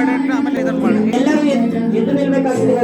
ಮಾಡಿ ಆಮೇಲೆ ಇದನ್ನು ಮಾಡಿ. ಎಲ್ಲರೂ ಎದ್ದು ನಿಲ್ಬೇಕಾಗ್ತದೆ.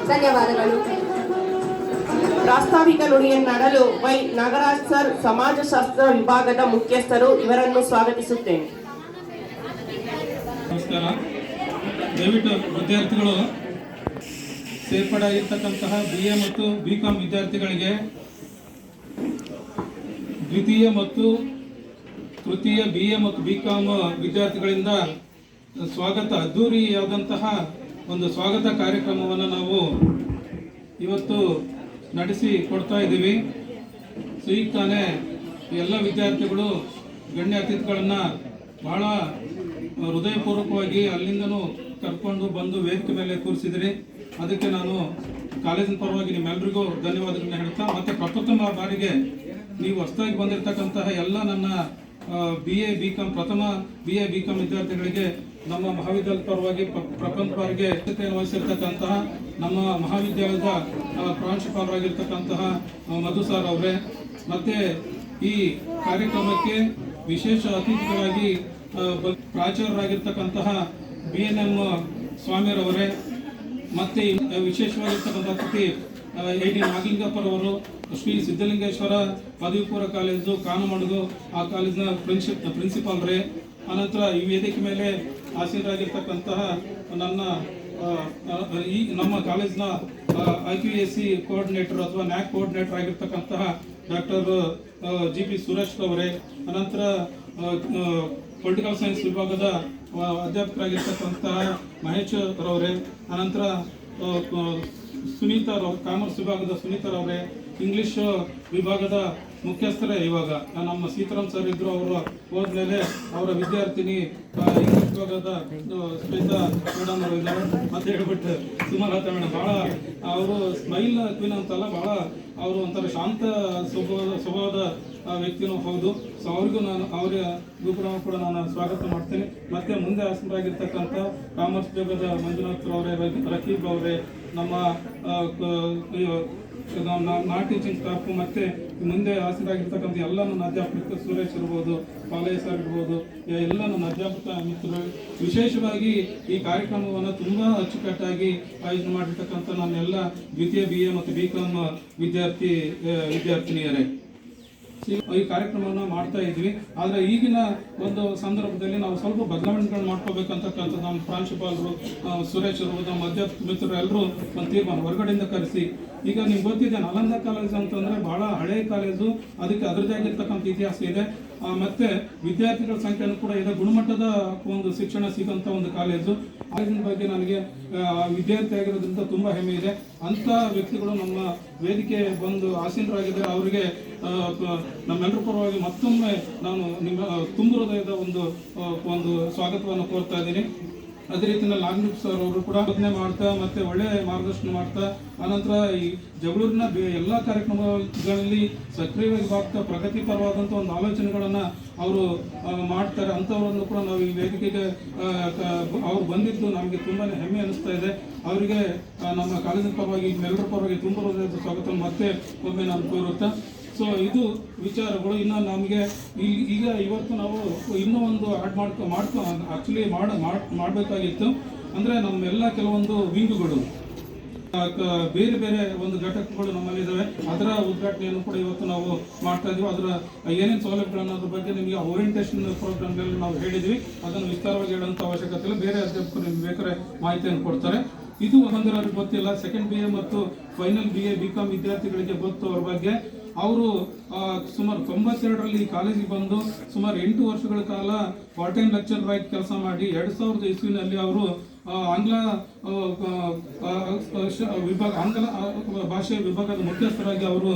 ಧನ್ಯವಾದಗಳು. ಪ್ರಾಸ್ತಾವಿಕ ನುಡಿಯನ್ನಾಡಲು ವೈ ನಾಗರಾಜ್ ಸರ್, ಸಮಾಜಶಾಸ್ತ್ರ ವಿಭಾಗದ ಮುಖ್ಯಸ್ಥರು, ಇವರನ್ನು ಸ್ವಾಗತಿಸುತ್ತೇನೆ. ನಮಸ್ಕಾರ. ದಯವಿಟ್ಟು ವಿದ್ಯಾರ್ಥಿಗಳು ಸೇರ್ಪಡೆಯಾಗಿರ್ತಕ್ಕಂತಹ BA ಮತ್ತು BCom ವಿದ್ಯಾರ್ಥಿಗಳಿಗೆ ದ್ವಿತೀಯ ಮತ್ತು ತೃತೀಯ BA ಮತ್ತು BCom ವಿದ್ಯಾರ್ಥಿಗಳಿಂದ ಸ್ವಾಗತ, ಅದ್ದೂರಿಯಾದಂತಹ ಒಂದು ಸ್ವಾಗತ ಕಾರ್ಯಕ್ರಮವನ್ನು ನಾವು ಇವತ್ತು ನಡೆಸಿ ಕೊಡ್ತಾ ಇದ್ದೀವಿ. ಸೊ ಈಗ ತಾನೇ ಎಲ್ಲ ವಿದ್ಯಾರ್ಥಿಗಳು ಗಣ್ಯ ಅತಿಥಿಗಳನ್ನು ಭಾಳ ಹೃದಯಪೂರ್ವಕವಾಗಿ ಅಲ್ಲಿಂದನೂ ಕರ್ಕೊಂಡು ಬಂದು ವೇದಿಕೆ ಮೇಲೆ ಕೂರಿಸಿದ್ರಿ. ಅದಕ್ಕೆ ನಾನು ಕಾಲೇಜಿನ ಪರವಾಗಿ ನಿಮ್ಮೆಲ್ಲರಿಗೂ ಧನ್ಯವಾದಗಳನ್ನ ಹೇಳ್ತಾ, ಮತ್ತು ಪ್ರಪ್ರಥಮ ಬಾರಿಗೆ ನೀವು ಹೊಸದಾಗಿ ಬಂದಿರತಕ್ಕಂತಹ ಎಲ್ಲ ನನ್ನ ಪ್ರಥಮ BA BCom ವಿದ್ಯಾರ್ಥಿಗಳಿಗೆ ನಮ್ಮ ಮಹಾವಿದ್ಯಾಲಯದ ಪರವಾಗಿ ಪ್ರಪಂಚ ಬಾರಿಗೆ ವಹಿಸಿರ್ತಕ್ಕಂತಹ ನಮ್ಮ ಮಹಾವಿದ್ಯಾಲಯದ ಪ್ರಾಂಶುಪಾಲರಾಗಿರ್ತಕ್ಕಂತಹ ಮಧು ಸರ್ ಅವರೇ, ಮತ್ತು ಈ ಕಾರ್ಯಕ್ರಮಕ್ಕೆ ವಿಶೇಷ ಅತಿಥಿಗಳಾಗಿ ಪ್ರಾಚಾರ್ಯರಾಗಿರ್ತಕ್ಕಂತಹ BNM ಸ್ವಾಮಿಯರವರೇ, ಮತ್ತು ವಿಶೇಷವಾಗಿರ್ತಕ್ಕಂಥ ಅತಿಥಿ AD ನಾಗಲಿಂಗಪ್ಪರವರು, ಶ್ರೀ ಸಿದ್ಧಲಿಂಗೇಶ್ವರ ಪದವಿ ಪೂರ್ವ ಕಾಲೇಜು ಕಾನಮಡುಗು, ಆ ಕಾಲೇಜಿನ ಪ್ರಿನ್ಸಿಪಾಲ್ರೇ, ಅನಂತರ ಈ ವೇದಿಕೆ ಮೇಲೆ ಆಸೀನರಾಗಿರ್ತಕ್ಕಂತಹ ನಮ್ಮ ಕಾಲೇಜಿನ IQAC ಕೋಆರ್ಡಿನೇಟರ್ ಅಥವಾ NAC ಕೋಆರ್ಡಿನೇಟರ್ ಆಗಿರ್ತಕ್ಕಂತಹ ಡಾಕ್ಟರ್ GP ಸುರೇಶ್ ಅವರೇ, ಅನಂತರ ಪೊಲಿಟಿಕಲ್ ಸೈನ್ಸ್ ವಿಭಾಗದ ಅಧ್ಯಾಪಕರಾಗಿರ್ತಕ್ಕಂತಹ ಮಹೇಶ್ ರವರೇ, ಅನಂತರ ಸುನೀತಾ ಕಾಮರ್ಸ್ ವಿಭಾಗದ ಸುನೀತಾರವರೇ, ಇಂಗ್ಲಿಷ್ ವಿಭಾಗದ ಮುಖ್ಯಸ್ಥರೇ, ಇವಾಗ ನಮ್ಮ ಸೀತಾರಾಮ್ ಸರ್ ಇದ್ರು, ಅವರು ಹೋದ್ಮೇಲೆ ಅವರ ವಿದ್ಯಾರ್ಥಿನಿ ಇಂಗ್ಲಿಷ್ ವಿಭಾಗದ ಶ್ವೇತಾ ಮೇಡಮ್ ಅವರು ಇದ್ದಾರೆ, ಮತ್ತೆ ಹೇಳ್ಬಿಟ್ಟು ಸುಮಲತಾ ಮೇಡಮ್. ಭಾಳ ಅವರು ಸ್ಮೈಲ್ ಕ್ವೀನ್ ಅಂತಲ್ಲ, ಭಾಳ ಅವರು ಒಂಥರ ಶಾಂತ ಸ್ವಭಾವದ ವ್ಯಕ್ತಿನೂ ಹೌದು. ಸೊ ಅವರಿಗೂ ಕೂಡ ನಾನು ಸ್ವಾಗತ ಮಾಡ್ತೇನೆ. ಮತ್ತೆ ಮುಂದೆ ಆಸನರಾಗಿರ್ತಕ್ಕಂಥ ಕಾಮರ್ಸ್ ವಿಭಾಗದ ಮಂಜುನಾಥ್ ಅವರೇ, ರಕೀಬ್ ಅವರೇ, ನಮ್ಮ ನಾನ್ ಟೀಚಿಂಗ್ ಸ್ಟಾಫು, ಮತ್ತು ಮುಂದೆ ಆಸನರಾಗಿರ್ತಕ್ಕಂಥ ಎಲ್ಲ ನನ್ನ ಅಧ್ಯಾಪಕ ಸುರೇಶ್ ಇರ್ಬೋದು, ಪಾಲಯ್ಯ ಸರ್ ಇರ್ಬೋದು, ಎಲ್ಲ ನನ್ನ ಅಧ್ಯಾಪಕ ಮಿತ್ರರು, ವಿಶೇಷವಾಗಿ ಈ ಕಾರ್ಯಕ್ರಮವನ್ನು ತುಂಬ ಅಚ್ಚುಕಟ್ಟಾಗಿ ಆಯೋಜನೆ ಮಾಡಿರ್ತಕ್ಕಂಥ ನನ್ನೆಲ್ಲ ದ್ವಿತೀಯ BA ಮತ್ತು BCom ವಿದ್ಯಾರ್ಥಿನಿಯರೇ, ಈ ಕಾರ್ಯಕ್ರಮವನ್ನು ಮಾಡ್ತಾ ಇದ್ವಿ. ಆದರೆ ಈಗಿನ ಒಂದು ಸಂದರ್ಭದಲ್ಲಿ ನಾವು ಸ್ವಲ್ಪ ಬದಲಾವಣೆಗಳನ್ನು ಮಾಡ್ಕೋಬೇಕಂತಕ್ಕಂಥ ನಮ್ಮ ಪ್ರಾಂಶುಪಾಲರು ಸುರೇಶ್ ಅವರು, ನಮ್ಮ ಅಧ್ಯಾಪಕ ಮಿತ್ರರು ಎಲ್ಲರೂ ಒಂದು ತೀರ್ಮಾನ ಹೊರಗಡೆಯಿಂದ ಕರೆಸಿ, ಈಗ ನಿಮ್ಗೆ ಗೊತ್ತಿದೆ ನಾಲಂದ ಕಾಲೇಜು ಅಂತಂದರೆ ಭಾಳ ಹಳೆಯ ಕಾಲೇಜು, ಅದಕ್ಕೆ ಅದರದ್ದೇ ಆಗಿರ್ತಕ್ಕಂಥ ಇತಿಹಾಸ ಇದೆ. ಮತ್ತು ವಿದ್ಯಾರ್ಥಿಗಳ ಸಂಖ್ಯೆನೂ ಕೂಡ ಇದೆ, ಗುಣಮಟ್ಟದ ಒಂದು ಶಿಕ್ಷಣ ಸಿಗೋಂಥ ಒಂದು ಕಾಲೇಜು. ಕಾಲೇಜಿನ ಬಗ್ಗೆ ನನಗೆ ವಿದ್ಯಾರ್ಥಿ ಆಗಿರೋದ್ರಿಂದ ತುಂಬ ಹೆಮ್ಮೆ ಇದೆ. ಅಂಥ ವ್ಯಕ್ತಿಗಳು ನಮ್ಮ ವೇದಿಕೆ ಬಂದು ಆಸೀನರಾಗಿದ್ದಾರೆ. ಅವರಿಗೆ ನಮ್ಮೆಲ್ಲರ ಪರವಾಗಿ ಮತ್ತೊಮ್ಮೆ ನಾನು ನಿಮ್ಮ ತುಂಬ ಹೃದಯದ ಒಂದು ಸ್ವಾಗತವನ್ನು ಕೋರ್ತಾ ಇದ್ದೀನಿ. ಅದೇ ರೀತಿಯಲ್ಲಿ ನಾಗನೂಪ್ ಸರ್ ಅವರು ಕೂಡ ಬೋಧನೆ ಮಾಡ್ತಾ ಮತ್ತೆ ಒಳ್ಳೆ ಮಾರ್ಗದರ್ಶನ ಮಾಡ್ತಾ ಆನಂತರ ಈ ಜಗಳೂರಿನ ಎಲ್ಲ ಕಾರ್ಯಕ್ರಮಗಳಲ್ಲಿ ಸಕ್ರಿಯವಾಗಿ ಭಾಗತ ಪ್ರಗತಿಪರವಾದಂಥ ಒಂದು ಆಲೋಚನೆಗಳನ್ನು ಅವರು ಮಾಡ್ತಾರೆ. ಅಂಥವರನ್ನು ಕೂಡ ನಾವು ಈ ವೇದಿಕೆಗೆ ಅವ್ರು ಬಂದಿದ್ದು ನಮಗೆ ತುಂಬಾ ಹೆಮ್ಮೆ ಅನಿಸ್ತಾ ಇದೆ. ಅವರಿಗೆ ನಮ್ಮ ಕಾಲೇಜಿನ ಪರವಾಗಿ ಎಲ್ಲರ ಪರವಾಗಿ ತುಂಬ ಹೃದಯದ ಸ್ವಾಗತ ಮತ್ತೆ ಒಮ್ಮೆ ನಾನು ಕೋರುತ್ತಾ. ಸೊ ಇದು ವಿಚಾರಗಳು. ಇನ್ನು ನಮಗೆ ಈಗ ಇವತ್ತು ನಾವು ಇನ್ನೂ ಒಂದು ಆ್ಯಡ್ ಆ್ಯಕ್ಚುಲಿ ಮಾಡಬೇಕಾಗಿತ್ತು. ಅಂದರೆ ನಮ್ಮೆಲ್ಲ ಕೆಲವೊಂದು ವಿಂಗುಗಳು ಬೇರೆ ಬೇರೆ ಒಂದು ಘಟಕಗಳು ನಮ್ಮಲ್ಲಿದ್ದಾವೆ. ಅದರ ಉದ್ಘಾಟನೆಯನ್ನು ಕೂಡ ಇವತ್ತು ನಾವು ಮಾಡ್ತಾ ಇದ್ದೀವಿ. ಅದರ ಏನೇನು ಸೌಲಭ್ಯಗಳನ್ನು ಅದ್ರ ಬಗ್ಗೆ ನಿಮಗೆ ಓರಿಯೆಂಟೇಷನ್ ಪ್ರೋಗ್ರಾಮ್ಗಳಲ್ಲಿ ನಾವು ಹೇಳಿದ್ವಿ. ಅದನ್ನು ವಿಸ್ತಾರವಾಗಿ ಹೇಳುವಂಥ ಅವಶ್ಯಕತೆ ಇಲ್ಲ. ಬೇರೆ ಅಧ್ಯಾಪಕರು ನಿಮ್ಗೆ ಬೇಕಾದ್ರೆ ಮಾಹಿತಿಯನ್ನು ಕೊಡ್ತಾರೆ. ಇದು ಒಂದರಲ್ಲಿ ಗೊತ್ತಿಲ್ಲ. ಸೆಕೆಂಡ್ BA ಮತ್ತು ಫೈನಲ್ BA BCom ವಿದ್ಯಾರ್ಥಿಗಳಿಗೆ ಗೊತ್ತು ಅವ್ರ ಬಗ್ಗೆ. ಅವರು ಸುಮಾರು 92ರಲ್ಲಿ ಕಾಲೇಜಿಗೆ ಬಂದು ಸುಮಾರು 8 ವರ್ಷಗಳ ಕಾಲ ಪಾರ್ಟ್ ಟೈಮ್ ಲೆಕ್ಚರರ್ ಆಗಿ ಕೆಲಸ ಮಾಡಿ 2000 ಇಸ್ವಿನಲ್ಲಿ ಅವರು ಆಂಗ್ಲ ಭಾಷೆ ವಿಭಾಗದ ಮುಖ್ಯಸ್ಥರಾಗಿ ಅವರು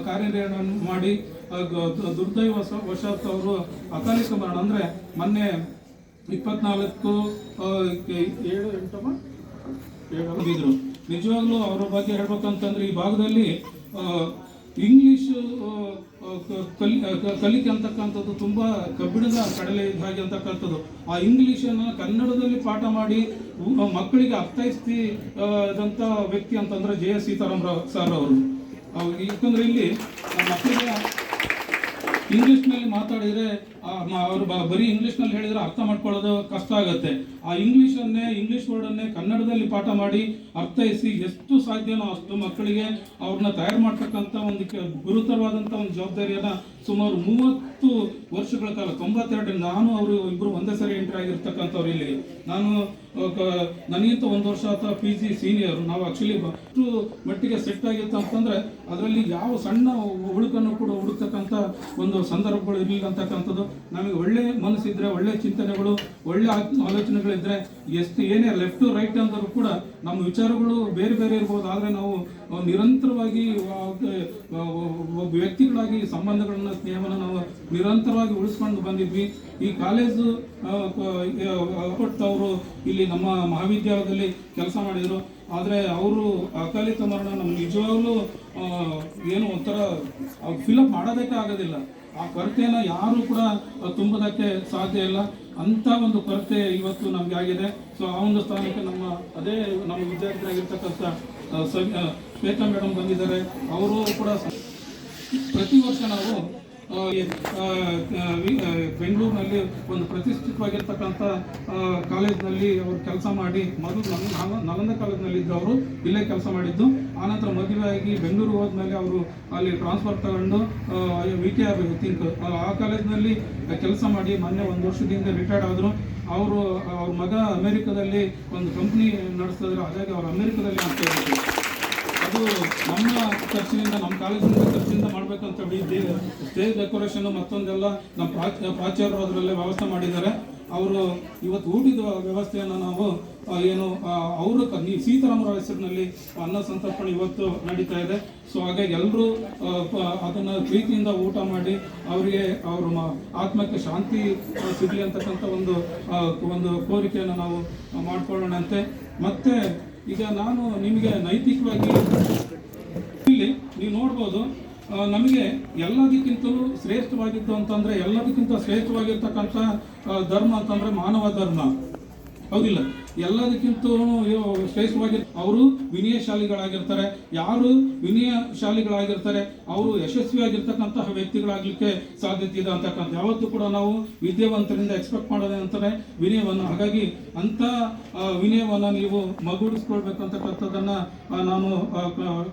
ಕಾರ್ಯನಿರ್ವಹಣೆ ಮಾಡಿ ದುರ್ದೈವಶಾತ್ ಅವರು ಅಕಾಲಿಕ ಮರಣ ಅಂದರೆ ಮೊನ್ನೆ 24/7 ನಿಜವಾಗ್ಲೂ ಅವರ ಬಗ್ಗೆ ಹೇಳ್ಬೇಕಂತಂದ್ರೆ ಈ ಭಾಗದಲ್ಲಿ ಇಂಗ್ಲಿಷ್ ಕಲಿಕೆ ಅಂತಕ್ಕಂಥದ್ದು ತುಂಬ ಕಬ್ಬಿಣದ ಕಡಲೆ ಇದ್ದ ಹಾಗೆ ಅಂತಕ್ಕಂಥದ್ದು. ಆ ಇಂಗ್ಲಿಷನ್ನು ಕನ್ನಡದಲ್ಲಿ ಪಾಠ ಮಾಡಿ ಮಕ್ಕಳಿಗೆ ಅರ್ಥೈಸಿದಂಥ ವ್ಯಕ್ತಿ ಅಂತಂದ್ರೆ JS ಸೀತಾರಾಮರಾವ್ ಸರ್ ಅವರು. ಯಾಕಂದ್ರೆ ಇಲ್ಲಿ ಮಕ್ಕಳಿಗೆ ಇಂಗ್ಲಿಷ್ನಲ್ಲಿ ಮಾತಾಡಿದರೆ ಅವರು ಬರೀ ಇಂಗ್ಲಿಷ್ನಲ್ಲಿ ಹೇಳಿದರೆ ಅರ್ಥ ಮಾಡ್ಕೊಳ್ಳೋದು ಕಷ್ಟ ಆಗುತ್ತೆ. ಆ ಇಂಗ್ಲಿಷ್ ವರ್ಡನ್ನೇ ಕನ್ನಡದಲ್ಲಿ ಪಾಠ ಮಾಡಿ ಅರ್ಥೈಸಿ ಎಷ್ಟು ಸಾಧ್ಯನೋ ಅಷ್ಟು ಮಕ್ಕಳಿಗೆ ಅವ್ರನ್ನ ತಯಾರು ಮಾಡ್ತಕ್ಕಂಥ ಒಂದು ಗುರುತರವಾದಂಥ ಒಂದು ಜವಾಬ್ದಾರಿಯನ್ನು ಸುಮಾರು 30 ವರ್ಷಗಳ ಕಾಲ 92 ನಾನು ಅವರು ಇಬ್ಬರು ಒಂದೇ ಸರಿ ಎಂಟ್ರಿ ಆಗಿರ್ತಕ್ಕಂಥವ್ರು. ಇಲ್ಲಿ ನಾನು ನನಗಿಂತ 1 ವರ್ಷ ಅಥವಾ PG ಸೀನಿಯರ್. ನಾವು ಆಕ್ಚುಲಿ ಅಷ್ಟು ಮಟ್ಟಿಗೆ ಸೆಟ್ ಆಗಿತ್ತು ಅಂತಂದ್ರೆ ಅದರಲ್ಲಿ ಯಾವ ಸಣ್ಣ ಹುಡುಕನ್ನು ಕೂಡ ಹುಡುಕ್ತಕ್ಕಂಥ ಒಂದು ಸಂದರ್ಭಗಳು ಇರಲಿಲ್ಲ ಅಂತಕ್ಕಂಥದ್ದು. ನಮಗೆ ಒಳ್ಳೆ ಮನಸ್ಸಿದ್ರೆ, ಒಳ್ಳೆ ಚಿಂತನೆಗಳು, ಒಳ್ಳೆ ಆಲೋಚನೆಗಳಿದ್ರೆ ಏನೇ ಲೆಫ್ಟ್ ರೈಟ್ ಅಂದರೂ ಕೂಡ ನಮ್ಮ ವಿಚಾರಗಳು ಬೇರೆ ಬೇರೆ ಇರ್ಬೋದು. ಆದರೆ ನಾವು ನಿರಂತರವಾಗಿ ಒಬ್ಬ ವ್ಯಕ್ತಿಗಳಾಗಿ ಸಂಬಂಧಗಳನ್ನ, ಸ್ನೇಹವನ್ನು ನಾವು ನಿರಂತರವಾಗಿ ಉಳಿಸ್ಕೊಂಡು ಬಂದಿದ್ವಿ. ಈ ಕಾಲೇಜು ಅವರು ಇಲ್ಲಿ ನಮ್ಮ ಮಹಾವಿದ್ಯಾಲಯದಲ್ಲಿ ಕೆಲಸ ಮಾಡಿದರು. ಆದರೆ ಅವರು ಅಕಾಲಿಕ ಮರಣ ನಮ್ಗೆ ನಿಜವಾಗ್ಲೂ ಏನು ಒಂಥರ ಫಿಲಪ್ ಮಾಡೋದಕ್ಕೆ ಆಗೋದಿಲ್ಲ. ಆ ಕೊರತೆಯನ್ನು ಯಾರು ಕೂಡ ತುಂಬೋದಕ್ಕೆ ಸಾಧ್ಯ ಇಲ್ಲ. ಅಂಥ ಒಂದು ಕೊರತೆ ಇವತ್ತು ನಮಗೆ ಆಗಿದೆ. ಸೊ ಆ ಒಂದು ಸ್ಥಾನಕ್ಕೆ ನಮ್ಮ ವಿದ್ಯಾರ್ಥಿಯಾಗಿರ್ತಕ್ಕಂಥ ಶ್ವೇತಾ ಮೇಡಮ್ ಬಂದಿದ್ದಾರೆ. ಅವರು ಕೂಡ ಪ್ರತಿ ವರ್ಷ ನಾವು ಬೆಂಗಳೂರಿನಲ್ಲಿ ಒಂದು ಪ್ರತಿಷ್ಠಿತವಾಗಿರ್ತಕ್ಕಂಥ ಕಾಲೇಜ್ನಲ್ಲಿ ಅವರು ಕೆಲಸ ಮಾಡಿ ಮೊದಲು ನಲಂದ ಕಾಲೇಜ್ನಲ್ಲಿದ್ದು ಅವರು ಇಲ್ಲೇ ಕೆಲಸ ಮಾಡಿದ್ದು. ಆನಂತರ ಮದುವೆಯಾಗಿ ಬೆಂಗಳೂರು ಹೋದ್ಮೇಲೆ ಅವರು ಅಲ್ಲಿ ಟ್ರಾನ್ಸ್ಫರ್ ತಗೊಂಡು VTR ಥಿಂಕ್ ಆ ಕಾಲೇಜ್ನಲ್ಲಿ ಕೆಲಸ ಮಾಡಿ ಮೊನ್ನೆ 1 ವರ್ಷದಿಂದ ರಿಟೈರ್ಡ್ ಆದರು. ಅವ್ರ ಮಗ ಅಮೆರಿಕದಲ್ಲಿ ಒಂದು ಕಂಪ್ನಿ ನಡೆಸ್ತಿದ್ರು. ಹಾಗಾಗಿ ಅವರು ಅಮೆರಿಕದಲ್ಲಿ ಆಗ್ತಾ ಇದ್ದಾರೆ. ಅದು ನಮ್ಮ ಖರ್ಚಿನಿಂದ, ನಮ್ಮ ಕಾಲೇಜಿನಿಂದ ಖರ್ಚಿನಿಂದ ಮಾಡಬೇಕಂತ ಹೇಳಿ ಸ್ಟೇಜ್ ಡೆಕೋರೇಷನ್ ಮತ್ತೊಂದೆಲ್ಲ ನಮ್ಮ ಪ್ರಾಚಾರ್ಯರು ಅದರಲ್ಲೇ ವ್ಯವಸ್ಥೆ ಮಾಡಿದ್ದಾರೆ. ಅವರು ಇವತ್ತು ಊಟದ ವ್ಯವಸ್ಥೆಯನ್ನು ನಾವು ಅವರು ಸೀತಾರಾಮರಾವ್ ಹೆಸರಿನಲ್ಲಿ ಅನ್ನ ಸಂತರ್ಪಣೆ ಇವತ್ತು ನಡೀತಾ ಇದೆ. ಸೊ ಹಾಗಾಗಿ ಎಲ್ಲರೂ ಅದನ್ನು ಪ್ರೀತಿಯಿಂದ ಊಟ ಮಾಡಿ ಅವರಿಗೆ ಅವ್ರ ಆತ್ಮಕ್ಕೆ ಶಾಂತಿ ಸಿಗಲಿ ಅಂತಕ್ಕಂಥ ಒಂದು ಕೋರಿಕೆಯನ್ನು ನಾವು ಮಾಡಿಕೊಳ್ಳೋಣಂತೆ. ಮತ್ತೆ ಈಗ ನಾನು ನಿಮಗೆ ನೈತಿಕವಾಗಿ ಇಲ್ಲಿ ನೀವು ನೋಡ್ಬೋದು, ನಮಗೆ ಎಲ್ಲದಕ್ಕಿಂತಲೂ ಶ್ರೇಷ್ಠವಾಗಿದ್ದು ಅಂತಂದರೆ, ಎಲ್ಲದಕ್ಕಿಂತ ಶ್ರೇಷ್ಠವಾಗಿರ್ತಕ್ಕಂಥ ಧರ್ಮ ಅಂತಂದರೆ ಮಾನವ ಧರ್ಮ, ಹೌದಿಲ್ಲ? ಎಲ್ಲದಕ್ಕಿಂತ ಶ್ರೇಷ್ಠವಾಗಿ ಅವರು ವಿನಯಶಾಲಿಗಳಾಗಿರ್ತಾರೆ. ಯಾರು ವಿನಯಶಾಲಿಗಳಾಗಿರ್ತಾರೆ ಅವರು ಯಶಸ್ವಿಯಾಗಿರ್ತಕ್ಕಂತಹ ವ್ಯಕ್ತಿಗಳಾಗಲಿಕ್ಕೆ ಸಾಧ್ಯತೆ ಇದೆ ಅಂತಕ್ಕಂಥ. ಯಾವತ್ತೂ ಕೂಡ ನಾವು ವಿದ್ಯಾವಂತರಿಂದ ಎಕ್ಸ್ಪೆಕ್ಟ್ ಮಾಡೋದೇ ಅಂತಾರೆ ವಿನಯವನ್ನು. ಹಾಗಾಗಿ ಅಂಥ ವಿನಯವನ್ನು ನೀವು ಮಗುಡಿಸ್ಕೊಳ್ಬೇಕಂತಕ್ಕಂಥದ್ದನ್ನು ನಾನು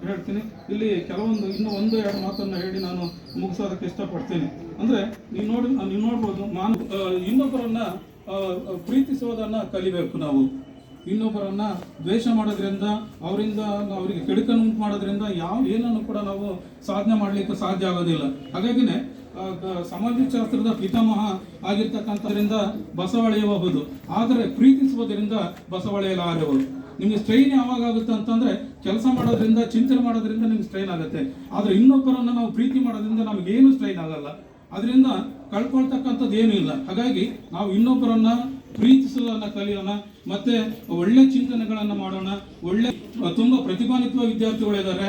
ಹೇಳ್ತೀನಿ. ಇಲ್ಲಿ ಕೆಲವೊಂದು ಇನ್ನೂ 1-2 ಮಾತನ್ನು ಹೇಳಿ ನಾನು ಮುಗಿಸೋದಕ್ಕೆ ಇಷ್ಟಪಡ್ತೀನಿ. ಅಂದರೆ ನೀವು ನೋಡ್ಬೋದು, ಇನ್ನೊಬ್ಬರನ್ನ ಪ್ರೀತಿಸೋದನ್ನ ಕಲಿಬೇಕು. ನಾವು ಇನ್ನೊಬ್ಬರನ್ನ ದ್ವೇಷ ಮಾಡೋದ್ರಿಂದ, ಅವರಿಗೆ ಕೆಡುಕನ್ನು ಮಾಡೋದ್ರಿಂದ ಏನನ್ನು ಕೂಡ ನಾವು ಸಾಧನೆ ಮಾಡಲಿಕ್ಕೆ ಸಾಧ್ಯ ಆಗೋದಿಲ್ಲ. ಹಾಗಾಗಿನೇ ಸಮಾಜಶಾಸ್ತ್ರದ ಪಿತಾಮಹ ಆಗಿರ್ತಕ್ಕಂಥದ್ರಿಂದ ಬಸವಳೆಯಬಹುದು, ಆದರೆ ಪ್ರೀತಿಸುವುದರಿಂದ ಬಸವಳೆಯಲಾರಬಹುದು. ನಿಮಗೆ ಸ್ಟ್ರೈನ್ ಯಾವಾಗ ಆಗುತ್ತೆ ಅಂತಂದ್ರೆ ಕೆಲಸ ಮಾಡೋದ್ರಿಂದ, ಚಿಂತನೆ ಮಾಡೋದ್ರಿಂದ ನಿಮ್ಗೆ ಸ್ಟ್ರೈನ್ ಆಗುತ್ತೆ. ಆದರೆ ಇನ್ನೊಬ್ಬರನ್ನ ನಾವು ಪ್ರೀತಿ ಮಾಡೋದ್ರಿಂದ ನಮಗೇನು ಸ್ಟ್ರೈನ್ ಆಗಲ್ಲ. ಅದರಿಂದ ಕಳ್ಕೊಳ್ತಕ್ಕಂಥದ್ದು ಏನೂ ಇಲ್ಲ. ಹಾಗಾಗಿ ನಾವು ಇನ್ನೊಬ್ಬರನ್ನ ಪ್ರೀತಿಸೋದನ್ನ ಕಲಿಯೋಣ. ಮತ್ತೆ ಒಳ್ಳೆ ಚಿಂತನೆಗಳನ್ನು ಮಾಡೋಣ. ಒಳ್ಳೆ ತುಂಬ ಪ್ರತಿಭಾನ್ವಿತ ವಿದ್ಯಾರ್ಥಿಗಳಿದ್ದಾರೆ.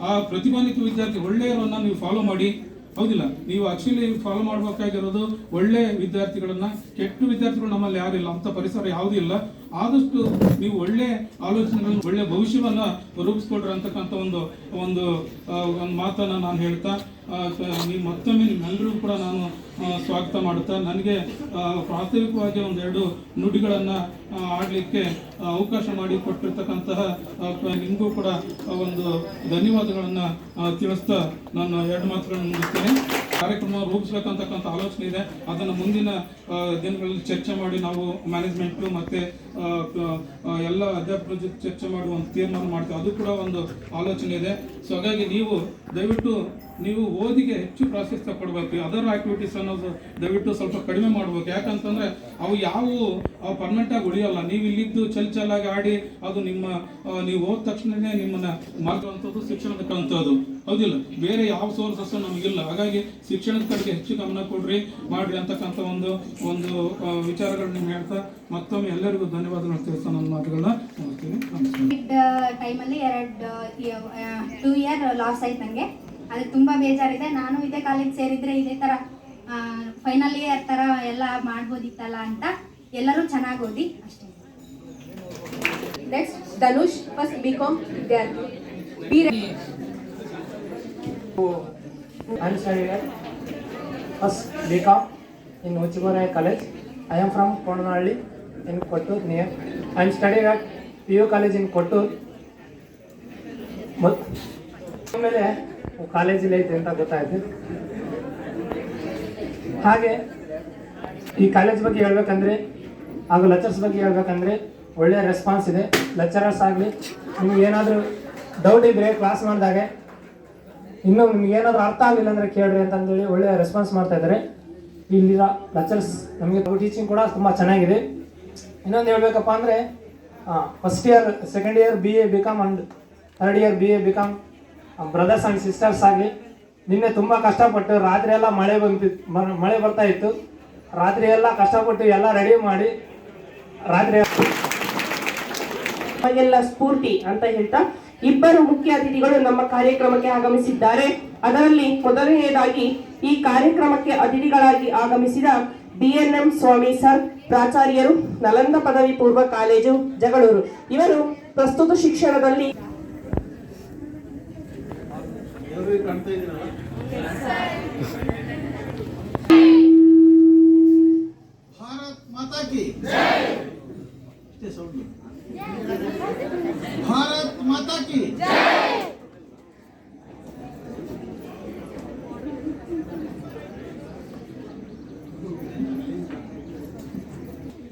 ಆ ಪ್ರತಿಭಾನ್ವಿತ ವಿದ್ಯಾರ್ಥಿ ಒಳ್ಳೆಯವರನ್ನ ನೀವು ಫಾಲೋ ಮಾಡಿ. ಹೌದಿಲ್ಲ, ನೀವು ಆಕ್ಚುಲಿ ಫಾಲೋ ಮಾಡಬೇಕಾಗಿರೋದು ಒಳ್ಳೆ ವಿದ್ಯಾರ್ಥಿಗಳನ್ನ. ಕೆಟ್ಟ ವಿದ್ಯಾರ್ಥಿಗಳು ನಮ್ಮಲ್ಲಿ ಯಾರಿಲ್ಲ, ಅಂತ ಪರಿಸರ ಯಾವುದೂ ಇಲ್ಲ. ಆದಷ್ಟು ನೀವು ಒಳ್ಳೆ ಆಲೋಚನೆಗಳನ್ನು, ಒಳ್ಳೆ ಭವಿಷ್ಯವನ್ನ ರೂಪಿಸ್ಕೊಡ್ರಿ ಅಂತಕ್ಕಂಥ ಒಂದು ಒಂದು ಮಾತನ್ನ ನಾನು ಹೇಳ್ತಾ, ನೀವು ಮತ್ತೊಮ್ಮೆ ನಿಮ್ಮೆಲ್ಲರಿಗೂ ಕೂಡ ನಾನು ಸ್ವಾಗತ ಮಾಡುತ್ತಾ, ನನಗೆ ಪ್ರಾಥಮಿಕವಾಗಿ ಒಂದೆರಡು ನುಡಿಗಳನ್ನು ಆಡಲಿಕ್ಕೆ ಅವಕಾಶ ಮಾಡಿ ಕೊಟ್ಟಿರ್ತಕ್ಕಂತಹ ನಿಮಗೂ ಕೂಡ ಒಂದು ಧನ್ಯವಾದಗಳನ್ನು ತಿಳಿಸ್ತಾ ನಾನು ಎರಡು ಮಾತುಗಳನ್ನು ಮುಗಿಸ್ತೇನೆ. ಕಾರ್ಯಕ್ರಮ ರೂಪಿಸಬೇಕಂತಕ್ಕಂಥ ಆಲೋಚನೆ ಇದೆ. ಅದನ್ನು ಮುಂದಿನ ದಿನಗಳಲ್ಲಿ ಚರ್ಚೆ ಮಾಡಿ ನಾವು ಮ್ಯಾನೇಜ್ಮೆಂಟು ಮತ್ತು ಎಲ್ಲ ಅಧ್ಯಾಪಕರ ಜೊತೆ ಚರ್ಚೆ ಮಾಡಿ ಒಂದು ತೀರ್ಮಾನ ಮಾಡ್ತೀವಿ. ಅದು ಕೂಡ ಒಂದು ಆಲೋಚನೆ ಇದೆ. ಸೊ ಹಾಗಾಗಿ ನೀವು ದಯವಿಟ್ಟು ನೀವು ಓದಿಗೆ ಹೆಚ್ಚು ಪ್ರಾಶಸ್ತ್ಯ ಕೊಡಬೇಕು. ಅದರ್ ಆಕ್ಟಿವಿಟೀಸ್ ಅನ್ನೋದು ದಯವಿಟ್ಟು ಸ್ವಲ್ಪ ಕಡಿಮೆ ಮಾಡ್ಬೇಕು. ಯಾಕಂತಂದ್ರೆ ಅವು ಅವು ಪರ್ಮನೆಂಟ್ ಆಗಿ ಉಳಿಯೋಲ್ಲ. ನೀವು ಇಲ್ಲಿದ್ದು ಚಲಾಗಿ ಆಡಿ ಅದು ನೀವು ಹೋದ ತಕ್ಷಣನೇ ನಿಮ್ಮನ್ನ ಮಾರ್ಗುವಂಥದ್ದು ಶಿಕ್ಷಣದ ಕಂಥದ್ದು, ಹೌದಿಲ್ಲ? ಬೇರೆ ಯಾವ ಸೋರ್ಸಸ್ ನಮಗಿಲ್ಲ. ಹಾಗಾಗಿ ಶಿಕ್ಷಣದ ಕಡೆಗೆ ಹೆಚ್ಚು ಗಮನ ಕೊಡ್ರಿ, ಮಾಡ್ರಿ ಅಂತಕ್ಕಂಥ ಒಂದು ವಿಚಾರಗಳನ್ನ ಹೇಳ್ತಾ ಮತ್ತೊಮ್ಮೆ ಎಲ್ಲರಿಗೂ ಧನ್ಯವಾದಗಳು ತಿಳಿಸ್ತಾ ನನ್ನ ಮಾತುಗಳನ್ನ ಮುಗಿಸ್ತೀನಿ. ಟೈಮಲ್ಲಿ 2 ಇಯರ್ ಲಾಸ್ ಆಯ್ತು ನನಗೆ. ಅದು ತುಂಬ ಬೇಜಾರಿದೆ. ನಾನು ಇದೇ ಕಾಲೇಜ್ ಸೇರಿದರೆ ಇದೇ ಥರ ಫೈನಲ್ ಇಯರ್ ಥರ ಎಲ್ಲ ಮಾಡ್ಬೋದಿತ್ತಲ್ಲ ಅಂತ. ಎಲ್ಲರೂ ಚೆನ್ನಾಗಿ ಓದಿ ಅಷ್ಟೇ. ನೆಕ್ಸ್ಟ್ ಧನುಷ್, ಫಸ್ಟ್ ಬಿಕಾಮ್ ವಿದ್ಯಾರ್ಥಿ. I'm studying at first BCom in Uchimura College. I am from Konanhalli in Kottur near. I am studying at PU College in Kottur. ಆಮೇಲೆ ಕಾಲೇಜಲ್ಲಿ ಐತೆ ಅಂತ ಗೊತ್ತಾಯ್ತು. ಹಾಗೆ ಈ ಕಾಲೇಜ್ ಬಗ್ಗೆ ಹೇಳ್ಬೇಕಂದ್ರೆ ಹಾಗೂ ಲೆಕ್ಚರ್ಸ್ ಬಗ್ಗೆ ಹೇಳ್ಬೇಕಂದ್ರೆ ಒಳ್ಳೆಯ ರೆಸ್ಪಾನ್ಸ್ ಇದೆ. ಲೆಕ್ಚರರ್ಸ್ ಆಗಲಿ, ನಿಮ್ಗೆ ಏನಾದರೂ ಡೌಟ್ ಇದ್ದರೆ ಕ್ಲಾಸ್ ಮಾಡಿದಾಗ ಇನ್ನೂ ನಿಮ್ಗೆ ಏನಾದರೂ ಅರ್ಥ ಆಗಲಿಲ್ಲ ಅಂದರೆ ಕೇಳ್ರಿ ಅಂತಂದೇಳಿ ಒಳ್ಳೆಯ ರೆಸ್ಪಾನ್ಸ್ ಮಾಡ್ತಾ ಇದ್ದಾರೆ. ಇಲ್ಲಿರೋ ಲೆಕ್ಚರ್ಸ್ ನಮಗೆ ಟೀಚಿಂಗ್ ಕೂಡ ತುಂಬ ಚೆನ್ನಾಗಿದೆ. ಇನ್ನೊಂದು ಹೇಳ್ಬೇಕಪ್ಪ ಅಂದರೆ first year, second year BA BCom and third year BA BCom brothers and sisters ಆಗಲಿ, ನಿನ್ನೆ ತುಂಬ ಕಷ್ಟಪಟ್ಟು ರಾತ್ರಿ ಎಲ್ಲ ಮಳೆ ಬರ್ತಾ ಇತ್ತು. ರಾತ್ರಿ ಎಲ್ಲ ಕಷ್ಟಪಟ್ಟು ಎಲ್ಲ ರೆಡಿ ಮಾಡಿ ರಾತ್ರಿ ನಮಗೆಲ್ಲ ಸ್ಫೂರ್ತಿ ಅಂತ ಹೇಳ್ತಾ ಇಬ್ಬರು ಮುಖ್ಯ ಅತಿಥಿಗಳು ನಮ್ಮ ಕಾರ್ಯಕ್ರಮಕ್ಕೆ ಆಗಮಿಸಿದ್ದಾರೆ. ಅದರಲ್ಲಿ ಮೊದಲನೆಯದಾಗಿ ಈ ಕಾರ್ಯಕ್ರಮಕ್ಕೆ ಅತಿಥಿಗಳಾಗಿ ಆಗಮಿಸಿದ DNM ಸ್ವಾಮಿ ಸರ್, ಪ್ರಾಚಾರ್ಯರು, ನಲಂದ ಪದವಿ ಪೂರ್ವ ಕಾಲೇಜು, ಜಗಳೂರು. ಇವರು ಪ್ರಸ್ತುತ ಶಿಕ್ಷಣದಲ್ಲಿ ಭಾರತ್ ಮಾತಾ ಕಿ ಜೈ. ಭಾರತ್ ಮಾತಾ ಕಿ ಜೈ.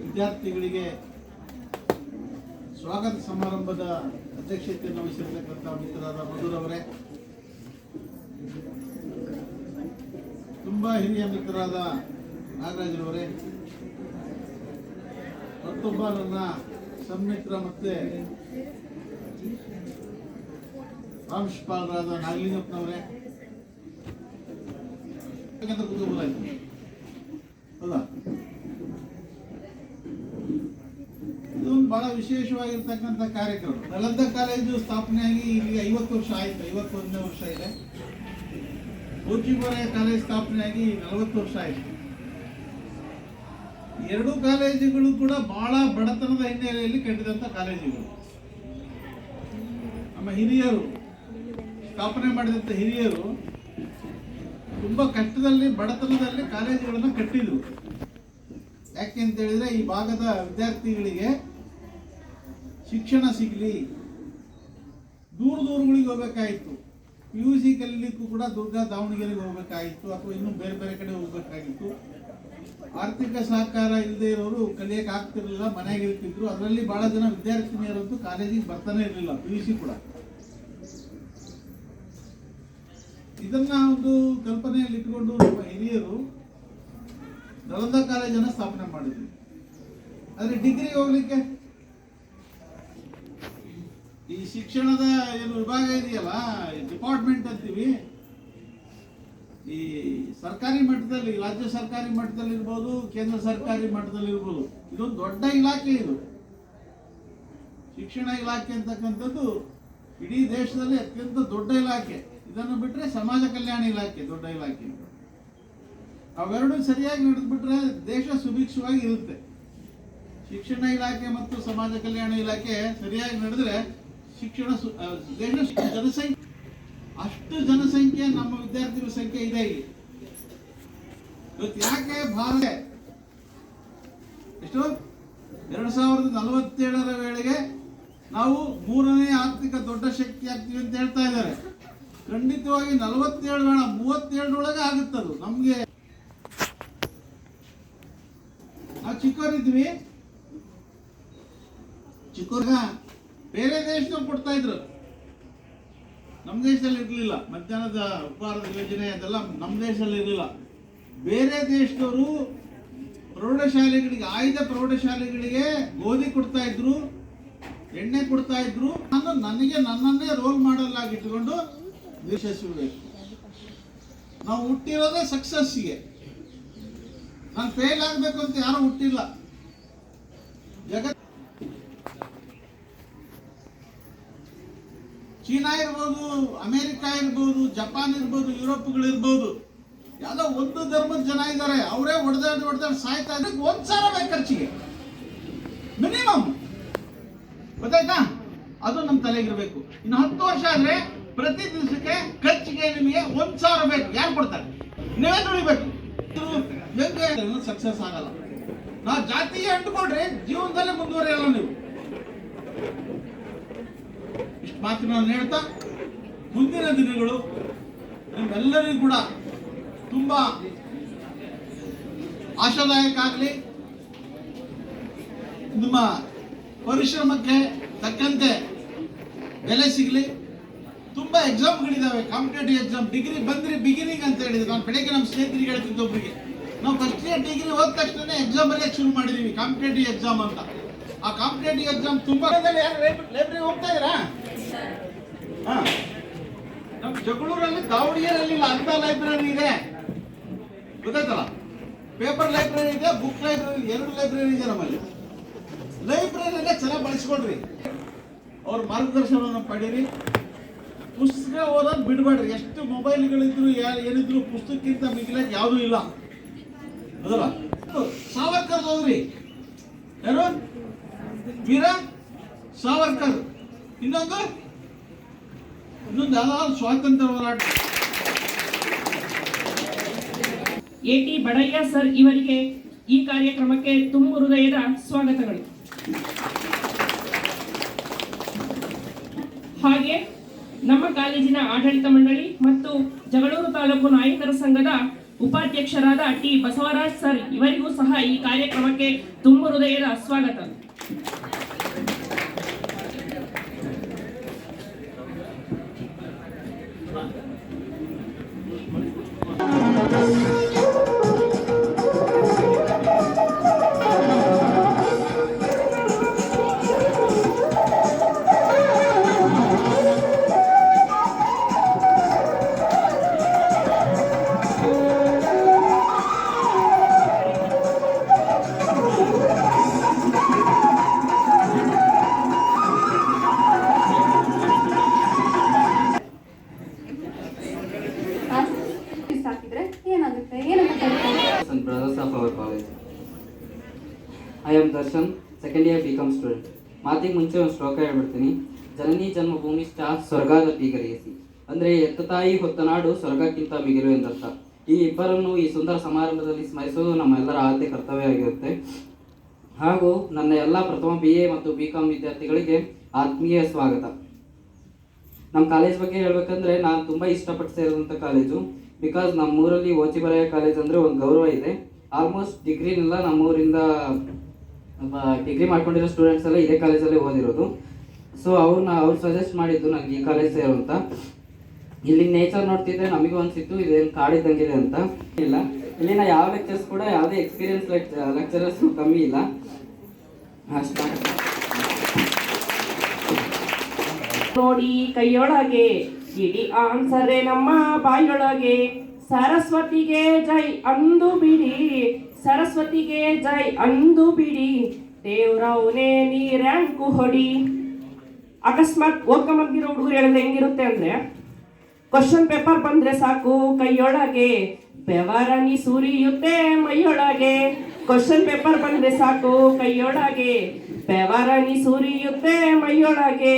ವಿದ್ಯಾರ್ಥಿಗಳಿಗೆ ಸ್ವಾಗತ ಸಮಾರಂಭದ ಅಧ್ಯಕ್ಷತೆಯನ್ನು ವಹಿಸಿರ್ತಕ್ಕಂಥ ಮಿತ್ರರಾದ ಮಧುರವರೇ, ತುಂಬಾ ಹಿರಿಯ ಮಿತ್ರರಾದ ನಾಗರಾಜರವರೇ, ಮತ್ತೊಬ್ಬ ನನ್ನ ಸನ್ಮಿತ್ರ ಮತ್ತೆ ಪ್ರಾಂಶುಪಾಲರಾದ ನಾಗಲಿಂಗಪ್ಪನವರೇ, ಕುತೂಹಲ ಆಯ್ತು ಹೌದಾ? ಇದೊಂದು ಬಹಳ ವಿಶೇಷವಾಗಿರ್ತಕ್ಕಂಥ ಕಾರ್ಯಕ್ರಮ. ನಲಂದ ಕಾಲೇಜು ಸ್ಥಾಪನೆಯಾಗಿ ಇಲ್ಲಿಗೆ 50 ವರ್ಷ ಆಯ್ತು, 51ನೇ ವರ್ಷ ಇದೆ. ಉಚಿಮುರಾ ಕಾಲೇಜ್ ಸ್ಥಾಪನೆಯಾಗಿ 40 ವರ್ಷ ಆಯಿತು. ಎರಡೂ ಕಾಲೇಜುಗಳು ಕೂಡ ಬಹಳ ಬಡತನದ ಹಿನ್ನೆಲೆಯಲ್ಲಿ ಕಟ್ಟಿದಂಥ ಕಾಲೇಜುಗಳು. ನಮ್ಮ ಹಿರಿಯರು ಸ್ಥಾಪನೆ ಮಾಡಿದಂಥ ಹಿರಿಯರು ತುಂಬ ಕಷ್ಟದಲ್ಲಿ, ಬಡತನದಲ್ಲಿ ಕಾಲೇಜುಗಳನ್ನು ಕಟ್ಟಿದ್ರು. ಯಾಕೆ ಅಂತ ಹೇಳಿದ್ರೆ ಈ ಭಾಗದ ವಿದ್ಯಾರ್ಥಿಗಳಿಗೆ ಶಿಕ್ಷಣ ಸಿಗಲಿ, ದೂರಗಳಿಗೆ ಹೋಗ್ಬೇಕಾಯಿತು. PUC ಕಲೀಲಿಕ್ಕೂ ಕೂಡ ದಾವಣಗೆರೆಗೆ ಹೋಗ್ಬೇಕಾಗಿತ್ತು, ಅಥವಾ ಇನ್ನೂ ಬೇರೆ ಬೇರೆ ಕಡೆ ಹೋಗ್ಬೇಕಾಗಿತ್ತು. ಆರ್ಥಿಕ ಸಹಕಾರ ಇಲ್ಲದೆ ಇರೋರು ಕಲಿಯಕ್ಕೆ ಆಗ್ತಿರ್ಲಿಲ್ಲ, ಮನೆಗೆ ಇರ್ತಿದ್ರು. ಅದರಲ್ಲಿ ಬಹಳ ಜನ ವಿದ್ಯಾರ್ಥಿನಿಯರಂತೂ ಕಾಲೇಜಿಗೆ ಬರ್ತಾನೆ ಇರಲಿಲ್ಲ, PUC ಕೂಡ. ಇದನ್ನ ಒಂದು ಕಲ್ಪನೆಯಲ್ಲಿ ಇಟ್ಕೊಂಡು ನಮ್ಮ ಹಿರಿಯರು ನಲಂದ ಕಾಲೇಜನ್ನು ಸ್ಥಾಪನೆ ಮಾಡಿದ್ರು. ಆದ್ರೆ ಡಿಗ್ರಿಗೆ ಹೋಗ್ಲಿಕ್ಕೆ ಈ ಶಿಕ್ಷಣದ ಏನು ವಿಭಾಗ ಇದೆಯಲ್ಲ, ಡಿಪಾರ್ಟ್ಮೆಂಟ್ ಅಂತೀವಿ, ಈ ಸರ್ಕಾರಿ ಮಟ್ಟದಲ್ಲಿ, ರಾಜ್ಯ ಸರ್ಕಾರಿ ಮಟ್ಟದಲ್ಲಿ ಇರ್ಬೋದು, ಕೇಂದ್ರ ಸರ್ಕಾರಿ ಮಟ್ಟದಲ್ಲಿ ಇರ್ಬೋದು, ಇದೊಂದು ದೊಡ್ಡ ಇಲಾಖೆ ಇದು. ಶಿಕ್ಷಣ ಇಲಾಖೆ ಅಂತಕ್ಕಂಥದ್ದು ಇಡೀ ದೇಶದಲ್ಲಿ ಅತ್ಯಂತ ದೊಡ್ಡ ಇಲಾಖೆ. ಇದನ್ನು ಬಿಟ್ಟರೆ ಸಮಾಜ ಕಲ್ಯಾಣ ಇಲಾಖೆ ದೊಡ್ಡ ಇಲಾಖೆ. ಅವೆರಡೂ ಸರಿಯಾಗಿ ನಡೆದ್ಬಿಟ್ರೆ ದೇಶ ಸುಭಿಕ್ಷವಾಗಿ ಇರುತ್ತೆ. ಶಿಕ್ಷಣ ಇಲಾಖೆ ಮತ್ತು ಸಮಾಜ ಕಲ್ಯಾಣ ಇಲಾಖೆ ಸರಿಯಾಗಿ ನಡೆದ್ರೆ ದೇಶ ಜನಸಂಖ್ಯೆ ಅಷ್ಟು ಜನಸಂಖ್ಯೆ ನಮ್ಮ ವಿದ್ಯಾರ್ಥಿಗಳ ಸಂಖ್ಯೆ ಇದೆ ಇಲ್ಲಿ. ಇವತ್ತು ಯಾಕೆ ಭಾರತ ಎಷ್ಟು 2047ರ ವೇಳೆಗೆ ನಾವು 3ನೇ ಆರ್ಥಿಕ ದೊಡ್ಡ ಶಕ್ತಿ ಆಗ್ತೀವಿ ಅಂತ ಹೇಳ್ತಾ ಇದ್ದಾರೆ. ಖಂಡಿತವಾಗಿ 47 ಬೇಡ 37ರೊಳಗೆ ಆಗುತ್ತದು. ನಮ್ಗೆ ನಾವು ಚಿಕ್ಕವರಿದ್ವಿ, ಚಿಕ್ಕವ್ರಗ ಬೇರೆ ದೇಶದವ್ರು ಕೊಡ್ತಾ ಇದ್ರು, ನಮ್ಮ ದೇಶದಲ್ಲಿ ಇರಲಿಲ್ಲ. ಮಧ್ಯಾಹ್ನದ ಉಪಹಾರದ ಯೋಜನೆ ಅದೆಲ್ಲ ನಮ್ಮ ದೇಶದಲ್ಲಿ ಇರಲಿಲ್ಲ. ಬೇರೆ ದೇಶದವರು ಪ್ರೌಢಶಾಲೆಗಳಿಗೆ, ಆಯ್ದ ಪ್ರೌಢಶಾಲೆಗಳಿಗೆ ಗೋಧಿ ಕೊಡ್ತಾ ಇದ್ರು, ಎಣ್ಣೆ ಕೊಡ್ತಾ ಇದ್ರು. ನನ್ನನ್ನೇ ರೋಲ್ ಮಾಡಲ್ ಆಗಿಟ್ಟುಕೊಂಡು ಯಶಸ್ವಿಬೇಕು. ನಾವು ಹುಟ್ಟಿರೋದೇ ಸಕ್ಸಸ್ಸಿಗೆ. ನಾನು ಫೇಲ್ ಆಗಬೇಕು ಅಂತ ಯಾರು ಹುಟ್ಟಿಲ್ಲ. ಚೀನಾ ಇರ್ಬೋದು, ಅಮೆರಿಕ ಇರ್ಬೋದು, ಜಪಾನ್ ಇರ್ಬೋದು, ಯುರೋಪ್ಗಳಿರ್ಬೋದು, ಯಾವುದೋ ಒಂದು ಧರ್ಮದ ಜನ ಇದ್ದಾರೆ, ಅವರೇ ಹೊಡೆದಾಡಿ ಸಾಯ್ತಾ ಇದ್ರೆ 1,000 ಬೇಕು ಖರ್ಚಿಗೆ ಮಿನಿಮಮ್. ಗೊತ್ತಾಯ್ತಾ? ಅದು ನಮ್ಮ ತಲೆಗಿರ್ಬೇಕು. ಇನ್ನು 10 ವರ್ಷ ಆದ್ರೆ ಪ್ರತಿ ದಿವಸಕ್ಕೆ ಖರ್ಚಿಗೆ ನಿಮಗೆ 1,000 ಬೇಕು. ಯಾರು ಕೊಡ್ತಾರೆ? ನೀವೇ ದುಡಿಬೇಕು. ಸಕ್ಸಸ್ ಆಗಲ್ಲ. ನಾವು ಜಾತಿಗೆ ಅಂಟ್ಕೊಂಡ್ರೆ ಜೀವನದಲ್ಲೇ ಮುಂದುವರಿಯಲ್ಲ ನೀವು. ಇಷ್ಟು ಮಾತು ನಾನು ಹೇಳ್ತಾ, ಮುಂದಿನ ದಿನಗಳು ನಿಮ್ಮೆಲ್ಲರಿಗೂ ಕೂಡ ತುಂಬಾ ಆಶಾದಾಯಕ ಆಗಲಿ. ನಿಮ್ಮ ಪರಿಶ್ರಮಕ್ಕೆ ತಕ್ಕಂತೆ ಬೆಲೆ ಸಿಗಲಿ. ತುಂಬಾ ಎಕ್ಸಾಮ್ಗಳಿದ್ದಾವೆ, ಕಾಂಪಿಟೇಟಿವ್ ಎಕ್ಸಾಮ್. ಡಿಗ್ರಿ ಬಂದ್ರಿ ಬಿಗಿನಿಂಗ್ ಅಂತ ಹೇಳಿದ್ರು. ನಾನು ಬೆಳಗ್ಗೆ ನಮ್ಮ ಸ್ನೇಹಿತರಿಗೆ ಹೇಳ್ತಿದ್ದೆ ಒಬ್ಬರಿಗೆ, ನಾವು ಫಸ್ಟ್ ಇಯರ್ ಡಿಗ್ರಿ ಹೋದ ತಕ್ಷಣ ಎಕ್ಸಾಮ್ ಬರೆಯಕ್ಕೆ ಶುರು ಮಾಡಿದೀವಿ, ಕಾಂಪಿಟೇಟಿವ್ ಎಕ್ಸಾಮ್ ಅಂತ. ಆ ಕಾಂಪಿಟೇಟಿವ್ ಎಕ್ಸಾಮ್ ತುಂಬಾ ಲೈಬ್ರರಿ ಹೋಗ್ತಾ ಇದ್ದೀರಾ? ನಮ್ಮ ಜಗಳೂರಲ್ಲಿ ದಾವಣಗೆರೆಯಲ್ಲಿ ಅಂತ ಲೈಬ್ರರಿ ಇದೆ, ಗೊತ್ತಾಯ್ತಲ್ಲ? ಪೇಪರ್ ಲೈಬ್ರರಿ ಇದೆ, ಬುಕ್ ಲೈಬ್ರರಿ, 2 ಲೈಬ್ರರಿ ಇದೆ ನಮ್ಮಲ್ಲಿ. ಲೈಬ್ರರಿನೇ ಚೆನ್ನಾಗಿ ಬಳಸ್ಕೊಡ್ರಿ. ಅವ್ರ ಮಾರ್ಗದರ್ಶನವನ್ನು ಪಡೀರಿ. ಪುಸ್ತಕ ಓದೋದು ಬಿಡಬೇಡ್ರಿ. ಎಷ್ಟು ಮೊಬೈಲ್ಗಳಿದ್ರು ಏನಿದ್ರು ಪುಸ್ತಕಕ್ಕಿಂತ ಮಿಗಿಲಾಗಿ ಯಾವುದೂ ಇಲ್ಲ, ಅದಲ್ಲ? ಸಾವರ್ಕರ್ ಓದ್ರಿ. ಯಾರು? ವೀರ ಸಾವರ್ಕರ್. ಇನ್ನೊಂದು ಯಾವ್ದಾದ್ರು ಸ್ವಾತಂತ್ರ್ಯ ಹೋರಾಟ. ಎ.ಟಿ. ಬಡಯ್ಯ ಸರ್ ಇವರಿಗೆ ಈ ಕಾರ್ಯಕ್ರಮಕ್ಕೆ ತುಂಬ ಹೃದಯದ ಸ್ವಾಗತಗಳು. ಹಾಗೆ ನಮ್ಮ ಕಾಲೇಜಿನ ಆಡಳಿತ ಮಂಡಳಿ ಮತ್ತು ಜಗಳೂರು ತಾಲೂಕು ನಾಯಕರ ಸಂಘದ ಉಪಾಧ್ಯಕ್ಷರಾದ ಟಿ ಬಸವರಾಜ್ ಸರ್ ಇವರಿಗೂ ಸಹ ಈ ಕಾರ್ಯಕ್ರಮಕ್ಕೆ ತುಂಬ ಹೃದಯದ ಸ್ವಾಗತ. Brothers of our college. I am Darshan, second year BCom student. ಮಾತಿಗೆ ಮುಂಚೆ ಒಂದು ಶ್ಲೋಕ ಹೇಳ್ಬಿಡ್ತೀನಿ. ಜನನಿ ಜನ್ಮಭೂಮಿಷ್ಠ ಸ್ವರ್ಗಾದ ಪೀಗರಿಯಿಸಿ. ಅಂದರೆ ಎತ್ತ ತಾಯಿ ಹೊತ್ತ ನಾಡು ಸ್ವರ್ಗಕ್ಕಿಂತ ಮಿಗಿಲು ಎಂದರ್ಥ. ಈ ಇಬ್ಬರನ್ನು ಈ ಸುಂದರ ಸಮಾರಂಭದಲ್ಲಿ ಸ್ಮರಿಸುವುದು ನಮ್ಮೆಲ್ಲರ ಆದ್ಯ ಕರ್ತವ್ಯ ಆಗಿರುತ್ತೆ. ಹಾಗೂ ನನ್ನ ಎಲ್ಲ ಪ್ರಥಮ BA ಮತ್ತು BCom ವಿದ್ಯಾರ್ಥಿಗಳಿಗೆ ಆತ್ಮೀಯ ಸ್ವಾಗತ. ನಮ್ಮ ಕಾಲೇಜ್ ಬಗ್ಗೆ ಹೇಳ್ಬೇಕಂದ್ರೆ ನಾನು ತುಂಬ ಇಷ್ಟಪಟ್ಟು ಸೇರಿದಂಥ ಕಾಲೇಜು. ಬಿಕಾಸ್ ನಮ್ಮೂರಲ್ಲಿ ಓಚಿಬರಾಯ ಕಾಲೇಜ್ ಅಂದರೆ ಒಂದು ಗೌರವ ಇದೆ. ಆಲ್ಮೋಸ್ಟ್ ಡಿಗ್ರಿನೆಲ್ಲ ನಮ್ಮೂರಿಂದ ಡಿಗ್ರಿ ಮಾಡ್ಕೊಂಡಿರೋ ಸ್ಟೂಡೆಂಟ್ಸ್ ಎಲ್ಲ ಇದೇ ಕಾಲೇಜಲ್ಲೇ ಓದಿರೋದು. ಸೊ ಅವ್ರು ಸಜೆಸ್ಟ್ ಮಾಡಿದ್ದು ನನಗೆ ಈ ಕಾಲೇಜ್ ಸೇರು ಅಂತ. ಇಲ್ಲಿ ನೇಚರ್ ನೋಡ್ತಿದ್ರೆ ನಮಗೂ ಅನಿಸಿತ್ತು ಇದೇನು ಕಾಡಿದ್ದಂಗಿದೆ ಅಂತ. ಇಲ್ಲ, ಇಲ್ಲಿನ ಯಾವ ಲೆಕ್ಚರ್ಸ್ ಕೂಡ ಯಾವುದೇ ಎಕ್ಸ್ಪೀರಿಯನ್ಸ್ ಲೆಕ್ಚರರ್ಸ್ ಕಮ್ಮಿ ಇಲ್ಲ. ಅಷ್ಟ ನೋಡಿ ಕೈಯೊಳಗೆ ಇಡೀ ಆನ್ಸರೇ ನಮ್ಮ ಬಾಯೊಳಗೆ. ಸರಸ್ವತಿಗೆ ಜೈ ಅಂದು ಬಿಡಿ, ಸರಸ್ವತಿಗೆ ಜೈ ಅಂದು ಬಿಡಿ. ದೇವ್ರವನೇ ನೀ ರ್ಯಾಂಕು ಹೊಡಿ. ಅಕಸ್ಮಾತ್ ಓದ್ಕೊಂಬಂದಿರೋ ಹುಡುಗರು ಹೇಳಿದ್ರೆ ಹೆಂಗಿರುತ್ತೆ ಅಂದ್ರೆ, ಕ್ವಶನ್ ಪೇಪರ್ ಬಂದ್ರೆ ಸಾಕು ಕೈಯೊಳಗೆ ಬೆವರನಿ ಸುರಿಯುತ್ತೆ ಮೈಯೊಳಗೆ. ಕ್ವಶನ್ ಪೇಪರ್ ಬಂದ್ರೆ ಸಾಕು ಕೈಯೊಳಗೆ ಬೆವರನಿ ಸುರಿಯುತ್ತೆ ಮೈಯೊಳಗೆ.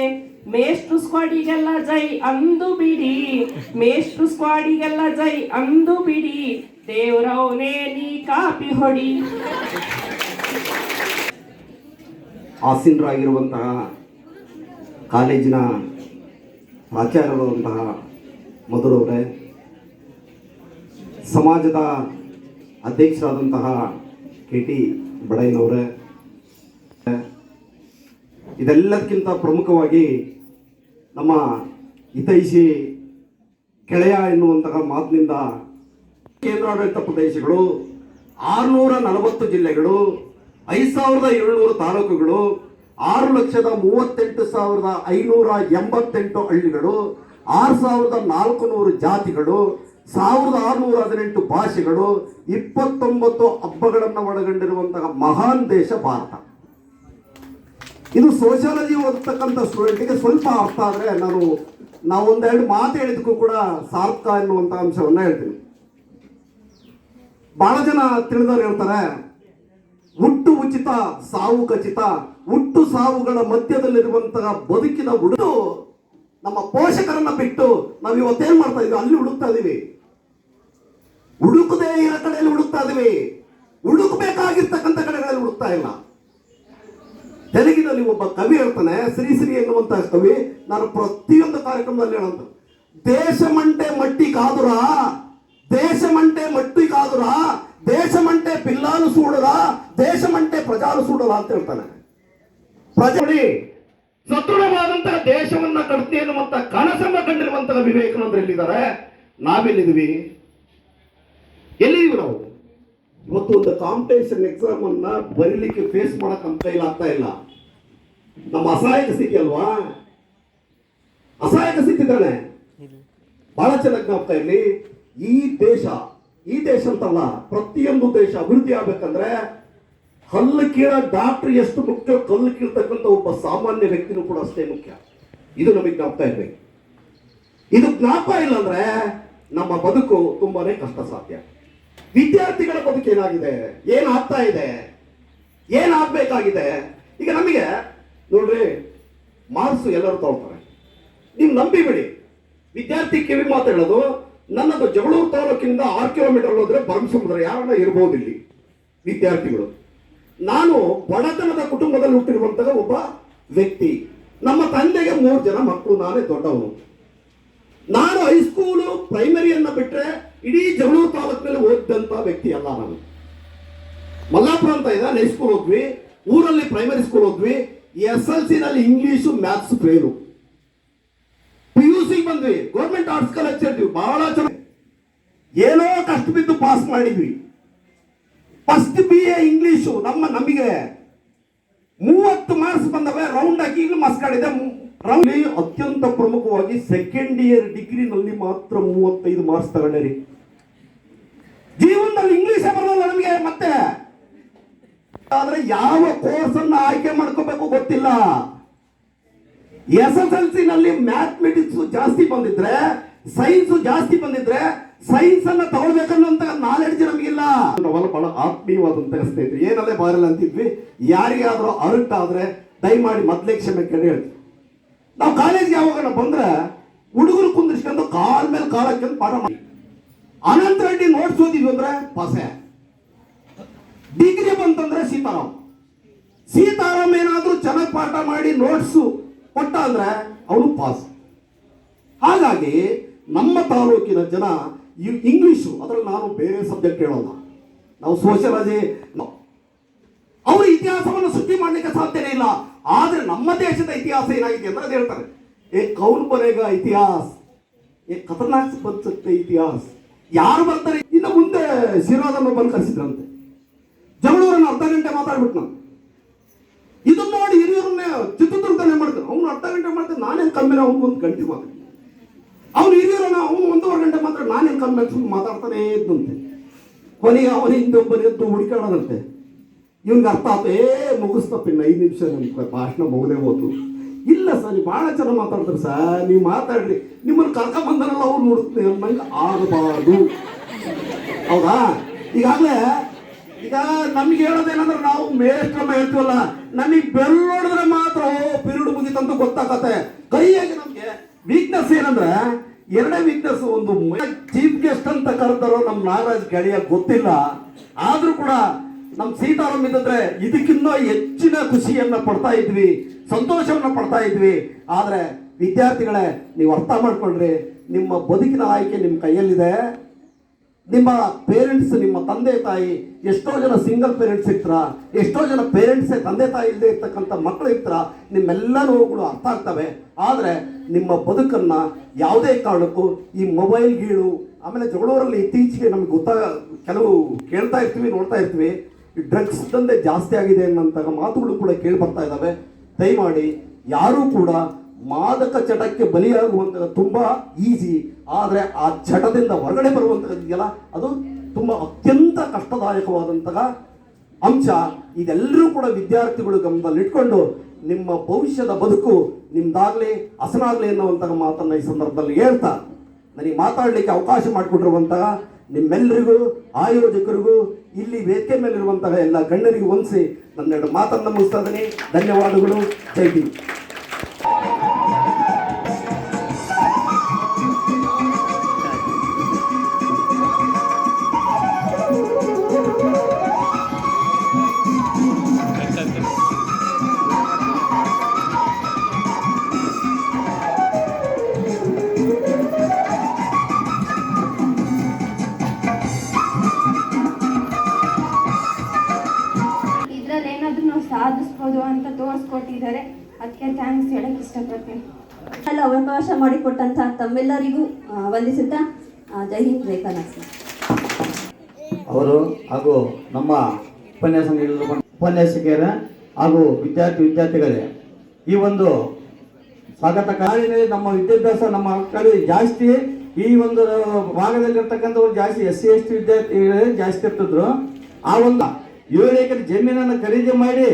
ಮೇಷ್ಟ್ರು ಸ್ಕ್ವಾಡಿಗೆಲ್ಲ ಜೈ ಅಂದು ಬಿಡಿ, ಮೇಷ್ಟ್ರು ಸ್ಕ್ವಾಡಿಗೆಲ್ಲ ಜೈ ಅಂದು ಬಿಡಿ, ದೇವ್ರವನೇ ನೀ ಕಾಪಿ ಹೊಡಿ. ಆಸೀನರಾಗಿರುವಂತಹ ಕಾಲೇಜಿನ ಪ್ರಾಚಾರ್ಯರಾದಂತಹ ಮಧುರವರೇ, ಸಮಾಜದ ಅಧ್ಯಕ್ಷರಾದಂತಹ KT ಬಡೈನವರೇ, ಇದೆಲ್ಲದಕ್ಕಿಂತ ಪ್ರಮುಖವಾಗಿ ನಮ್ಮ ಹಿತೈಷಿ ಗೆಳೆಯ ಎನ್ನುವಂತಹ ಮಾತಿನಿಂದ ಕೇಂದ್ರಾಡಳಿತ ಪ್ರದೇಶಗಳು 640 ಜಿಲ್ಲೆಗಳು, 5700 ತಾಲೂಕುಗಳು, 6,38,588 ಹಳ್ಳಿಗಳು, 6,400 ಜಾತಿಗಳು, 1,618 ಭಾಷೆಗಳು, 29 ಹಬ್ಬಗಳನ್ನು ಒಳಗೊಂಡಿರುವಂತಹ ಮಹಾನ್ ದೇಶ ಭಾರತ. ಇದು ಸೋಷಿಯಾಲಜಿ ಓದತಕ್ಕಂಥ ಸ್ಟೂಡೆಂಟ್ಗೆ ಸ್ವಲ್ಪ ಅರ್ಥ ಆದರೆ ನಾವು ಒಂದೆರಡು ಮಾತು ಹೇಳಿದಕ್ಕೂ ಕೂಡ ಸಾರ್ಥಕ ಎನ್ನುವಂಥ ಅಂಶವನ್ನು ಹೇಳ್ತೀನಿ. ಬಹಳ ಜನ ತಿಳಿದವರು ಹೇಳ್ತಾರೆ, ಹುಟ್ಟು ಉಚಿತ ಸಾವು ಖಚಿತ, ಹುಟ್ಟು ಸಾವುಗಳ ಮಧ್ಯದಲ್ಲಿರುವಂತಹ ಬದುಕಿನ ಹುಡುಕು ನಮ್ಮ ಪೋಷಕರನ್ನ ಬಿಟ್ಟು ನಾವು ಇವತ್ತೇನ್ ಮಾಡ್ತಾ ಇದೀವಿ, ಅಲ್ಲಿ ಹುಡುಕ್ತಾ ಇದೀವಿ. ಹುಡುಕದೇ ಇರೋ ಕಡೆಯಲ್ಲಿ ಹುಡುಕ್ತಾ ಇದೀವಿ, ಹುಡುಕಬೇಕಾಗಿರ್ತಕ್ಕಂಥ ಕಡೆಗಳಲ್ಲಿ ಹುಡುಕ್ತಾ ಇಲ್ಲ. ತೆಲುಗಿನಲ್ಲಿ ಒಬ್ಬ ಕವಿ ಹೇಳ್ತಾನೆ, ಶ್ರೀಶ್ರೀ ಎನ್ನುವಂತಹ ಕವಿ, ನಾನು ಪ್ರತಿಯೊಂದು ಕಾರ್ಯಕ್ರಮದಲ್ಲಿ ಹೇಳಂತ, ದೇಶమంటే మట్టి కాదురా, దేశమంటే మట్టి కాదురా, దేశమంటే పిల్లలు చూడరా, దేశమంటే ప్రజలు చూడరా ಅಂತ ಹೇಳ್ತಾನೆ. ಪ್ರಜೆ ಸದೃಢವಾದಂತಹ ದೇಶವನ್ನ ಕಟ್ತಿ ಎನ್ನುವಂತ ಕನಸನ್ನ ಕಂಡಿರುವಂತಹ ವಿವೇಕಾನಂದರು ಎಲ್ಲಿದ್ದಾರೆ, ನಾವೆಲ್ಲಿದ್ದೀವಿ, ಎಲ್ಲಿದ್ದೀವಿ ನಾವು ಇವತ್ತು? ಒಂದು ಕಾಂಪಿಟೇಷನ್ ಎಕ್ಸಾಮ್ ಅನ್ನ ಬರೀಲಿಕ್ಕೆ ಫೇಸ್ ಮಾಡಕ್ ನಮ್ಮ ಕೈಲಾಗ್ತಾ ಇಲ್ಲ. ನಮ್ಮ ಅಸಹಾಯಕ ಸ್ಥಿತಿ ಅಲ್ವಾ, ಅಸಹಾಯಕ ಸ್ಥಿತಿ ತಾನೆ. ಬಹಳ ಚೆನ್ನಾಗಿ ಜ್ಞಾಪಕ ಇರಲಿ, ಈ ದೇಶ ಅಂತಲ್ಲ, ಪ್ರತಿಯೊಂದು ದೇಶ ಅಭಿವೃದ್ಧಿ ಆಗ್ಬೇಕಂದ್ರೆ ಹಲ್ಲು ಕೀಳ ಡಾಕ್ಟರ್ ಎಷ್ಟು ಮುಖ್ಯ, ಕಲ್ಲು ಕೀಳ್ತಕ್ಕಂಥ ಒಬ್ಬ ಸಾಮಾನ್ಯ ವ್ಯಕ್ತಿನೂ ಕೂಡ ಅಷ್ಟೇ ಮುಖ್ಯ. ಇದು ನಮಗೆ ಜ್ಞಾಪಕ ಇರ್ಬೇಕು. ಇದು ಜ್ಞಾಪಕ ಇಲ್ಲ ಅಂದ್ರೆ ನಮ್ಮ ಬದುಕು ತುಂಬಾನೇ ಕಷ್ಟ ಸಾಧ್ಯ. ವಿದ್ಯಾರ್ಥಿಗಳ ಬದುಕು ಏನಾಗಿದೆ, ಏನಾಗ್ತಾ ಇದೆ, ಏನಾಗಬೇಕಾಗಿದೆ. ಈಗ ನಮಗೆ ನೋಡ್ರಿ, ಮಾರ್ಕ್ಸ್ ಎಲ್ಲರೂ ತಗೊಳ್ತಾರೆ, ನೀವು ನಂಬಿಬಿಡಿ. ವಿದ್ಯಾರ್ಥಿ ಕಿವಿ ಮಾತು ಹೇಳೋದು, ನನ್ನದು ಜಗಳೂರು ತಾಲೂಕಿಂದ 6 ಕಿಲೋಮೀಟರ್ ಹೋದ್ರೆ ಭರಮಸಮುದ್ರ ಯಾರನ್ನ ಇರಬಹುದು ಇಲ್ಲಿ ವಿದ್ಯಾರ್ಥಿಗಳು. ನಾನು ಬಡತನದ ಕುಟುಂಬದಲ್ಲಿ ಹುಟ್ಟಿರುವಂತಹ ಒಬ್ಬ ವ್ಯಕ್ತಿ. ನಮ್ಮ ತಂದೆಗೆ 3 ಜನ ಮಕ್ಕಳು, ನಾನೇ ದೊಡ್ಡವನು. ನಾನು ಹೈಸ್ಕೂಲು ಪ್ರೈಮರಿಯನ್ನ ಬಿಟ್ಟರೆ ಇಡೀ ಜಗಳೂರು ತಾಲೂಕಿನಲ್ಲಿ ಓದಿದಂತ ವ್ಯಕ್ತಿ ಅಲ್ಲ ನಾನು. ಮಲ್ಲಾಪುರ ಅಂತ ಇದೆ, ಹೈಸ್ಕೂಲ್ ಹೋದ್ವಿ, ಊರಲ್ಲಿ ಪ್ರೈಮರಿ ಸ್ಕೂಲ್ ಹೋದ್ವಿ, SLC ನಲ್ಲಿ ಇಂಗ್ಲಿಷು ಮ್ಯಾಥ್ಸ್ ಫೇಲು. PUC ಬಂದ್ವಿ, ಗೌರ್ಮೆಂಟ್ ಆರ್ಟ್ಸ್ ಕಾಲೇಜ್ ಸೇರ್ತೀವಿ, ಬಹಳ ಚೆನ್ನಾಗಿ ಏನೋ ಕಷ್ಟ ಬಿದ್ದು ಪಾಸ್ ಮಾಡಿದ್ವಿ. ಫಸ್ಟ್ BA ಇಂಗ್ಲಿಷು ನಮಗೆ 30 ಮಾರ್ಕ್ಸ್ ಬಂದವೆ. ರೌಂಡ್ ಹಾಕಿ ಈಗಲೂ ಮಸ್ಕಾಡಿದೆ. ಅತ್ಯಂತ ಪ್ರಮುಖವಾಗಿ ಸೆಕೆಂಡ್ ಇಯರ್ ಡಿಗ್ರಿನಲ್ಲಿ ಮಾತ್ರ 35 ಮಾರ್ಕ್ಸ್ ತಗೊಂಡಿರಿ. ಜೀವನದಲ್ಲಿ ಇಂಗ್ಲಿಷ್ ಬರಲ್ಲ ನಮಗೆ. ಮತ್ತೆ ಆದ್ರೆ ಯಾವ ಕೋರ್ಸ್ ಅನ್ನ ಆಯ್ಕೆ ಮಾಡ್ಕೋಬೇಕು ಗೊತ್ತಿಲ್ಲ. SSLC ನಲ್ಲಿ ಮ್ಯಾಥಮೆಟಿಕ್ಸ್ ಜಾಸ್ತಿ ಬಂದಿದ್ರೆ, ಸೈನ್ಸ್ ಜಾಸ್ತಿ ಬಂದಿದ್ರೆ, ಸೈನ್ಸ್ ಅನ್ನ ತಗೊಳ್ಬೇಕನ್ನುವಂತ ನಾಲೆಡ್ಜ್ ನಮಗಿಲ್ಲ. ನಾವೆಲ್ಲ ಬಹಳ ಆತ್ಮೀಯವಾದಂತಹ ಸ್ನೇಹಿತರು, ಏನಲ್ಲೇ ಬಾರಲ್ಲ ಅಂತಿದ್ವಿ. ಯಾರಿಗಾದ್ರೂ ಅರ್ಟ್ ಆದ್ರೆ ದಯಮಾಡಿ ಮೊದಲೇ ಕ್ಷಮೆ ಕೇಳಿ ಹೇಳ್ತೀವಿ. ನಾವು ಕಾಲೇಜ್ಗೆ ಯಾವಾಗ ಬಂದ್ರೆ ಹುಡುಗರು ಕುಂದಿರ್ಸ್ಕೊಂಡು ಕಾಲ್ ಮೇಲೆ ಕಾಲ್ ಹಾಕೊಂಡು ಪಾಠ ಮಾಡಿ, ಅನಂತ ರೆಡ್ಡಿ ನೋಟ್ಸ್ ಓದಿದ್ವಿ ಅಂದ್ರೆ ಪಾಸೆ. ಡಿಗ್ರಿ ಬಂತಂದ್ರೆ ಸೀತಾರಾಮ್ ಏನಾದ್ರೂ ಚೆನ್ನಾಗಿ ಪಾಠ ಮಾಡಿ ನೋಟ್ಸು ಕೊಟ್ಟ ಅಂದ್ರೆ ಅವನು ಪಾಸ್. ಹಾಗಾಗಿ ನಮ್ಮ ತಾಲೂಕಿನ ಜನ ಇಂಗ್ಲಿಷು, ಅದರಲ್ಲಿ ನಾನು ಬೇರೆ ಸಬ್ಜೆಕ್ಟ್ ಹೇಳೋಲ್ಲ, ನಾವು ಸೋಷಿಯಾಲಜಿ, ಅವರು ಇತಿಹಾಸವನ್ನು ಸೃಷ್ಟಿ ಮಾಡಲಿಕ್ಕೆ ಸಾಧ್ಯನೇ ಇಲ್ಲ. ಆದ್ರೆ ನಮ್ಮ ದೇಶದ ಇತಿಹಾಸ ಏನಾಗಿದೆ ಅಂದ್ರೆ ಅದು ಹೇಳ್ತಾರೆ, ಕೌನ್ ಬರೇಗ ಇತಿಹಾಸ, ಖತರ್ನಾಕ್ ಬನ್ ಸಕ್ತೆ ಇತಿಹಾಸ. ಯಾರು ಬರ್ತಾರೆ? ಇನ್ನು ಮುಂದೆ ಶಿರಾದನ್ನು ಬಂದು ಕರೆಸಿದ್ರಂತೆ, ಜಗಳೂರನ್ನು ಅರ್ಧ ಗಂಟೆ ಮಾತಾಡ್ಬಿಟ್ಟು ನಾನು ಇದನ್ನ ನೋಡಿ ಹಿರಿಯರನ್ನೇ ಚಿತ್ರದುರ್ಗದಲ್ಲೇ ಮಾಡ್ತಾರೆ. ಅವನು ಅರ್ಧ ಗಂಟೆ ಮಾಡ್ತಾರೆ, ನಾನೇನು ಕಮ್ಮಿನ, ಅವ್ನು 1 ಗಂಟೆ ಮಾತಾಡ್ತಾನೆ. ಅವನು ಹಿರಿಯರನ್ನ ಅವನು 1.5 ಗಂಟೆ ಮಾತ್ರ, ನಾನೇನು ಕಮ್ಮಿ ಮಾತಾಡ್ತಾನೆ ಇದ್ದಂತೆ. ಕೊನೆಗೆ ಅವನ ಹಿಂದೊಬ್ಬನ ಎದ್ದು ಹುಡುಕಾಡೋದಂತೆ. ಇವನ್ಗೆ ಅರ್ಥ ಆಯ್ತು, ಮುಗಿಸ್ತಪ್ಪ, ಇನ್ನು 5 ನಿಮಿಷ ನಮ್ಮ ಭಾಷಣ ಮುಗದೆ ಹೋತು. ಇಲ್ಲ ಸರ್, ನೀವು ಭಾಳ ಚೆನ್ನಾಗಿ ಮಾತಾಡ್ತಾರೆ ಸರ್, ನೀವು ಮಾತಾಡ್ರಿ, ನಿಮ್ಮನ್ನು ಕರ್ಕೊಂಬಂದಾರಲ್ಲ ಅವ್ರು ನೋಡುತ್ತೆ ನಂಗೆ ಆಗಬಾರ್ದು. ಹೌದಾ? ಈಗಾಗಲೇ ಈಗ ನಮ್ಗೆ ಹೇಳೋದೇನಂದ್ರೆ ನಾವು ಮೇಷ್ಟ್ರಮ್ಮ ಹೇಳ್ತೀವಲ್ಲ, ನಮಗೆ ಬೆಲ್ ನೋಡಿದ್ರೆ ಮಾತ್ರ ಪಿರಿಯಡ್ ಮುಗಿತಂತ ಗೊತ್ತಾಗತ್ತೆ. ಕೈಯಾಗಿ ನಮ್ಗೆ ವೀಕ್ನೆಸ್ ಏನಂದ್ರೆ ಎರಡೇ ವೀಕ್ನೆಸ್. ಒಂದು ಚೀಫ್ ಗೆಸ್ಟ್ ಅಂತ ಕರೆದಾರೋ ನಮ್ಮ ನಾಗರಾಜ್ ಗೆಳೆಯ ಗೊತ್ತಿಲ್ಲ, ಆದ್ರೂ ಕೂಡ ನಮ್ಮ ಸೀತಾರಾಮ್ ಇದ್ದಿದ್ರೆ ಇದಕ್ಕಿಂತ ಹೆಚ್ಚಿನ ಖುಷಿಯನ್ನ ಪಡ್ತಾ ಇದ್ವಿ, ಸಂತೋಷವನ್ನ ಪಡ್ತಾ ಇದ್ವಿ. ಆದ್ರೆ ವಿದ್ಯಾರ್ಥಿಗಳೇ, ನೀವು ಅರ್ಥ ಮಾಡ್ಕೊಳ್ರಿ, ನಿಮ್ಮ ಬದುಕಿನ ಆಯ್ಕೆ ನಿಮ್ಮ ಕೈಯಲ್ಲಿದೆ. ನಿಮ್ಮ ಪೇರೆಂಟ್ಸ್, ನಿಮ್ಮ ತಂದೆ ತಾಯಿ, ಎಷ್ಟೋ ಜನ ಸಿಂಗಲ್ ಪೇರೆಂಟ್ಸ್ ಇರ್ತಾರ, ಎಷ್ಟೋ ಜನ ಪೇರೆಂಟ್ಸೇ ತಂದೆ ತಾಯಿ ಇಲ್ಲದೆ ಇರ್ತಕ್ಕಂಥ ಮಕ್ಕಳು ಇರ್ತಾರ. ನಿಮ್ಮೆಲ್ಲ ನೋವುಗಳು ಅರ್ಥ ಆಗ್ತವೆ. ಆದರೆ ನಿಮ್ಮ ಬದುಕನ್ನು ಯಾವುದೇ ಕಾರಣಕ್ಕೂ ಈ ಮೊಬೈಲ್ ಗೀಳು, ಆಮೇಲೆ ಜಗಳೂರಲ್ಲಿ ಇತ್ತೀಚೆಗೆ ನಮ್ಗೆ ಕೆಲವು ಕೇಳ್ತಾ ಇರ್ತೀವಿ, ನೋಡ್ತಾ ಇರ್ತೀವಿ, ಈ ಡ್ರಗ್ಸ್ ದಂಧೆ ಜಾಸ್ತಿ ಆಗಿದೆ ಅನ್ನೋಂಥ ಮಾತುಗಳು ಕೂಡ ಕೇಳಿ ಬರ್ತಾ ಇದ್ದಾವೆ. ದಯಮಾಡಿ ಯಾರೂ ಕೂಡ ಮಾದಕ ಚಟಕ್ಕೆ ಬಲಿಯಾಗುವಂಥದ್ದು ತುಂಬ ಈಸಿ, ಆದರೆ ಆ ಚಟದಿಂದ ಹೊರಗಡೆ ಬರುವಂಥದ್ದಿದೆಯಲ್ಲ, ಅದು ತುಂಬ ಅತ್ಯಂತ ಕಷ್ಟದಾಯಕವಾದಂತಹ ಅಂಶ. ಇದೆಲ್ಲರೂ ಕೂಡ ವಿದ್ಯಾರ್ಥಿಗಳು ಗಮನದಲ್ಲಿಟ್ಕೊಂಡು ನಿಮ್ಮ ಭವಿಷ್ಯದ ಬದುಕು ನಿಮ್ದಾಗಲಿ ಹಸನಾಗಲಿ ಅನ್ನುವಂತಹ ಮಾತನ್ನು ಈ ಸಂದರ್ಭದಲ್ಲಿ ಹೇಳ್ತಾ, ನನಗೆ ಮಾತಾಡಲಿಕ್ಕೆ ಅವಕಾಶ ಮಾಡಿಕೊಟ್ಟಿರುವಂತಹ ನಿಮ್ಮೆಲ್ಲರಿಗೂ, ಆಯೋಜಕರಿಗೂ, ಇಲ್ಲಿ ವೇದಿಕೆ ಮೇಲಿರುವಂತಹ ಎಲ್ಲ ಗಣ್ಯರಿಗೂ ಹೊಂದಿಸಿ ನನ್ನೆರಡು ಮಾತನ್ನು ಮುಗಿಸ್ತಾ ಇದ್ದೀನಿ. ಧನ್ಯವಾದಗಳು. ಜೈ ಹಿಂದ್. ಇದ್ರಲ್ಲಿ ಏನಾದರೂ ನಾವು ಸಾಧಿಸ್ಬೋದು ಅಂತ ತೋರಿಸ್ಕೊಟ್ಟಿದ್ದಾರೆ, ಅದಕ್ಕೆ ಥ್ಯಾಂಕ್ಸ್ ಹೇಳಕ್ಕೆ ಇಷ್ಟಪಡ್ತೀನಿ. ಎಲ್ಲ ಅವಕಾಶ ಮಾಡಿಕೊಟ್ಟಂಥ ತಮ್ಮೆಲ್ಲರಿಗೂ ವಂದಿಸುತ್ತಾ ಜೈ ಹಿಂದ್, ರೇಖಾ ನರ್ಸಿ ಅವರು ಹಾಗೂ ನಮ್ಮ ಉಪನ್ಯಾಸಕಿಯರ ಹಾಗೂ ವಿದ್ಯಾರ್ಥಿಗಳೇ, ಈ ಒಂದು ಸ್ವಾಗತ ಕಾಲಿನಲ್ಲಿ ನಮ್ಮ ವಿದ್ಯಾಭ್ಯಾಸ ನಮ್ಮ ಮಕ್ಕಳು ಜಾಸ್ತಿ ಈ ಒಂದು ಭಾಗದಲ್ಲಿರ್ತಕ್ಕಂಥವ್ರು ಜಾಸ್ತಿ SC ST ವಿದ್ಯಾರ್ಥಿಗಳೇ ಜಾಸ್ತಿ ಇರ್ತಿದ್ರು. ಆ ಒಂದು 7 ಎಕರೆ ಜಮೀನನ್ನು ಖರೀದಿ ಮಾಡಿ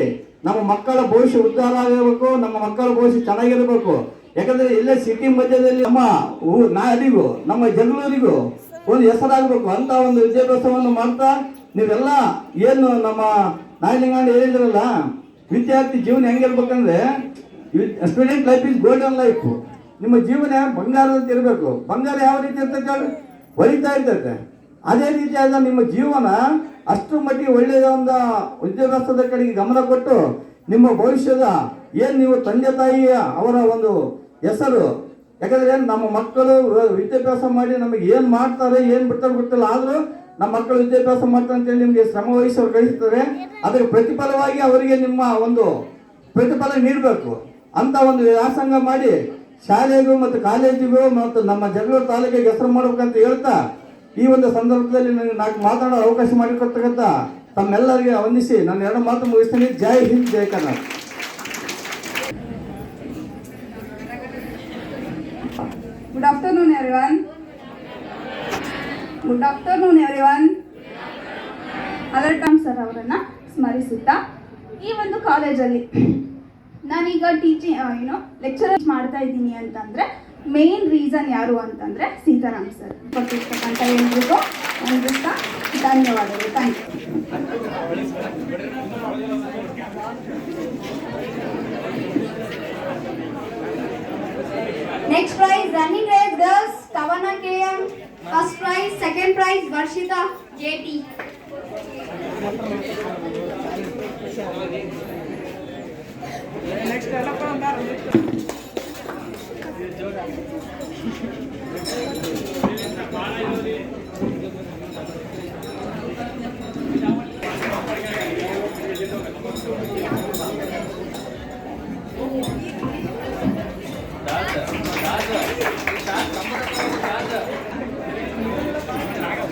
ನಮ್ಮ ಮಕ್ಕಳ ಭವಿಷ್ಯ ಉದ್ಧಾರ ಆಗಿರಬೇಕು, ನಮ್ಮ ಮಕ್ಕಳ ಭವಿಷ್ಯ ಚೆನ್ನಾಗಿರಬೇಕು. ಯಾಕಂದ್ರೆ ಇಲ್ಲೇ ಸಿಟಿ ಮಧ್ಯದಲ್ಲಿ ನಮ್ಮ ನಾಡಿಗೂ ನಮ್ಮ ಜಗಳೂರಿಗೂ ಒಂದು ಹೆಸರಾಗಬೇಕು ಅಂತ ಒಂದು ವಿದ್ಯಾಭ್ಯಾಸವನ್ನು ಮಾಡ್ತಾ ನೀವೆಲ್ಲ ಏನು ನಮ್ಮ ನಾಯಲಿಂಗಣ್ಣ ಹೇಳಿದ್ರಲ್ಲ, ವಿದ್ಯಾರ್ಥಿ ಜೀವನ ಹೆಂಗಿರ್ಬೇಕಂದ್ರೆ student life is golden life. ನಿಮ್ಮ ಜೀವನ ಬಂಗಾರದಂತ ಇರಬೇಕು. ಬಂಗಾರ ಯಾವ ರೀತಿ ಇರ್ತೈತೆ, ಹೊಳಿತಾ ಇರ್ತೈತೆ. ಅದೇ ರೀತಿಯಾದ ನಿಮ್ಮ ಜೀವನ ಅಷ್ಟರ ಮಟ್ಟಿಗೆ ಒಳ್ಳೆಯ ಒಂದು ವಿದ್ಯಾಭ್ಯಾಸದ ಕಡೆಗೆ ಗಮನ ಕೊಟ್ಟು ನಿಮ್ಮ ಭವಿಷ್ಯದ ಏನು ನೀವು ತಂದೆ ತಾಯಿಯ ಅವರ ಒಂದು ಹೆಸರು, ಯಾಕಂದ್ರೆ ನಮ್ಮ ಮಕ್ಕಳು ವಿದ್ಯಾಭ್ಯಾಸ ಮಾಡಿ ನಮಗೆ ಏನು ಮಾಡ್ತಾರೆ ಏನು ಬಿಡ್ತಾರೆ ಗೊತ್ತಿಲ್ಲ, ಆದರೂ ನಮ್ಮ ಮಕ್ಕಳು ವಿದ್ಯಾಭ್ಯಾಸ ಮಾಡ್ತಾರೆ ಅಂತೇಳಿ ನಿಮಗೆ ಶ್ರಮ ವಹಿಸಿ ಅವ್ರು ಕಳಿಸ್ತಾರೆ. ಅದರ ಪ್ರತಿಫಲವಾಗಿ ಅವರಿಗೆ ನಿಮ್ಮ ಒಂದು ಪ್ರತಿಫಲ ನೀಡಬೇಕು ಅಂತ ಒಂದು ವ್ಯಾಸಂಗ ಮಾಡಿ ಶಾಲೆಗೂ ಮತ್ತು ಕಾಲೇಜಿಗೂ ಮತ್ತು ನಮ್ಮ ಜಗಳೂರು ತಾಲೂಕಿಗೆ ಹೆಸರು ಮಾಡ್ಬೇಕಂತ ಹೇಳ್ತಾ ಈ ಒಂದು ಸಂದರ್ಭದಲ್ಲಿ ನನಗೆ ನಾಲ್ಕು ಮಾತಾಡೋ ಅವಕಾಶ ಮಾಡಿಕೊಡ್ತಕ್ಕಂಥ ತಮ್ಮೆಲ್ಲರಿಗೆ ವಂದಿಸಿ ನಾನು 2 ಮಾತು ಮುಗಿಸ್ತೀನಿ. Jai Hind, Jai Karnataka. Good afternoon everyone. Good afternoon everyone. ಅಲರ್ಟಾಮ್ ಸರ್ ಅವರನ್ನು ಸ್ಮರಿಸುತ್ತಾ, ಈ ಒಂದು ಕಾಲೇಜಲ್ಲಿ ನಾನೀಗ ಲೆಕ್ಚರರ್ ಮಾಡ್ತಾ ಇದ್ದೀನಿ ಅಂತಂದರೆ ಮೇನ್ ರೀಸನ್ ಯಾರು ಅಂತಂದರೆ ಸೀತಾರಾಮ್ ಸರ್ ಕೊಟ್ಟಿರ್ತಕ್ಕಂಥ ಎಲ್ರಿಗೂ ಒಂದಿಸ್ತಾ ಧನ್ಯವಾದಗಳು. Thank you. Next prize running race girls Kavana KM, first prize, second prize Varshita JT. Next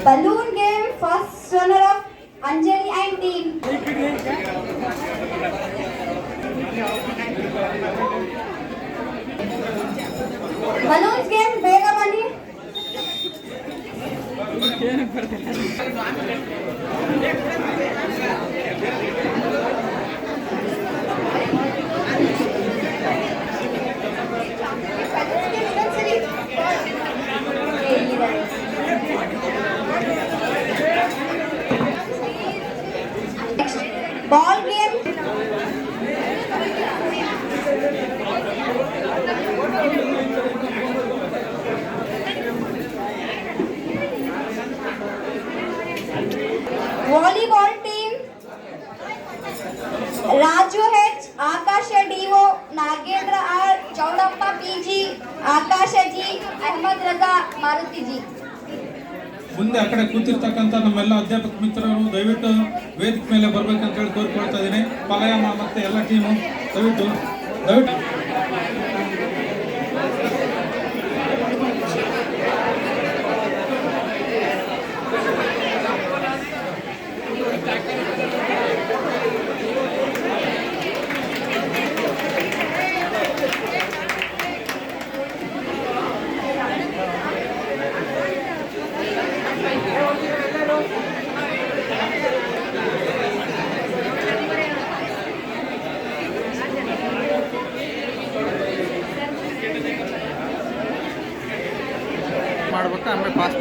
balloon game first runner up Anjali and team. Balloons game bega bani. Akashji, Ahmad Raza, Marutiji. ಮುಂದೆ ಆ ಕಡೆ ಕೂತಿರ್ತಕ್ಕಂಥ ನಮ್ಮೆಲ್ಲ ಅಧ್ಯಾಪಕ ಮಿತ್ರರು ದಯವಿಟ್ಟು ವೇದಿಕೆ ಮೇಲೆ ಬರ್ಬೇಕಂತ ಹೇಳಿ ಕೋರ್ಕೊಳ್ತಾ ಇದ್ದೀನಿ. ಪಲಯಮ್ಮ ಮತ್ತೆ ಎಲ್ಲ ಟೀಮು ದಯವಿಟ್ಟು ಮಾಡ್ಬೇಕು, ಆಮೇಲೆ ಪಾಸ್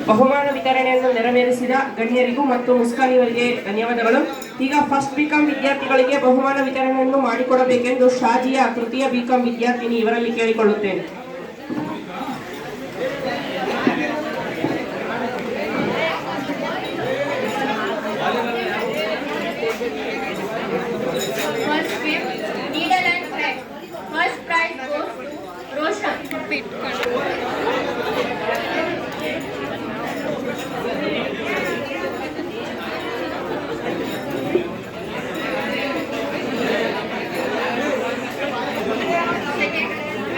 ಬಹುಮಾನ ವಿತರಣೆಯನ್ನು ನೆರವೇರಿಸಿದ ಗಣ್ಯರಿಗೂ ಮತ್ತು ಮುಸ್ಕಾನ್ ಇವರಿಗೆ ಧನ್ಯವಾದಗಳು. ಈಗ ಫಸ್ಟ್ ಬಿಕಾಂ ವಿದ್ಯಾರ್ಥಿಗಳಿಗೆ ಬಹುಮಾನ ವಿತರಣೆಯನ್ನು ಮಾಡಿಕೊಡಬೇಕೆಂದು ಶಾಜಿಯ ತೃತೀಯ ಬಿಕಾಂ ವಿದ್ಯಾರ್ಥಿನಿ ಇವರಲ್ಲಿ ಕೇಳಿಕೊಳ್ಳುತ್ತೇನೆ. First prize goes to Roshan. Second,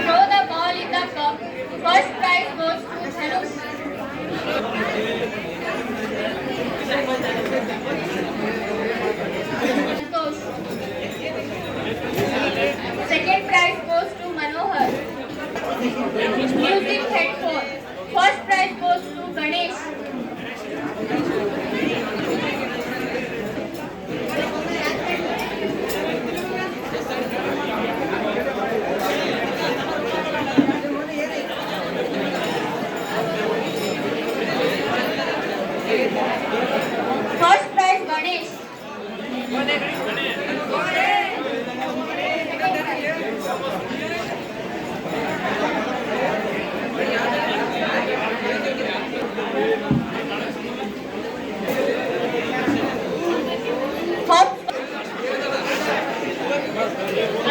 throw the ball in the cup. First prize goes to Dhanush. Santosh. Second prize goes to Manohar. Music headphone. First prize goes to Ganesh. First prize Ganesh.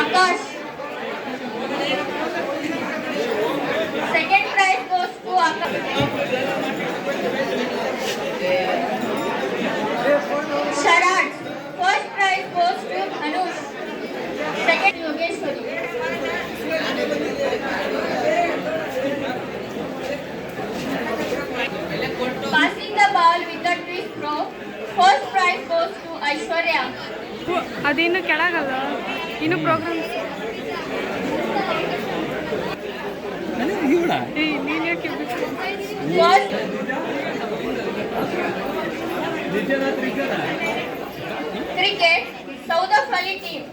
Akash. Second prize goes to Akash. Sharad. First prize goes to Anush. Second Yogeshwari. Passing the ball with the twist throw. First prize goes to Aishwarya. ಅದೇನು ಕೆಳಗಲ್ಲ ಇನ್ನು program ನೀನ್ ಯಾಕೆ First cricket, Saudaf Ali team.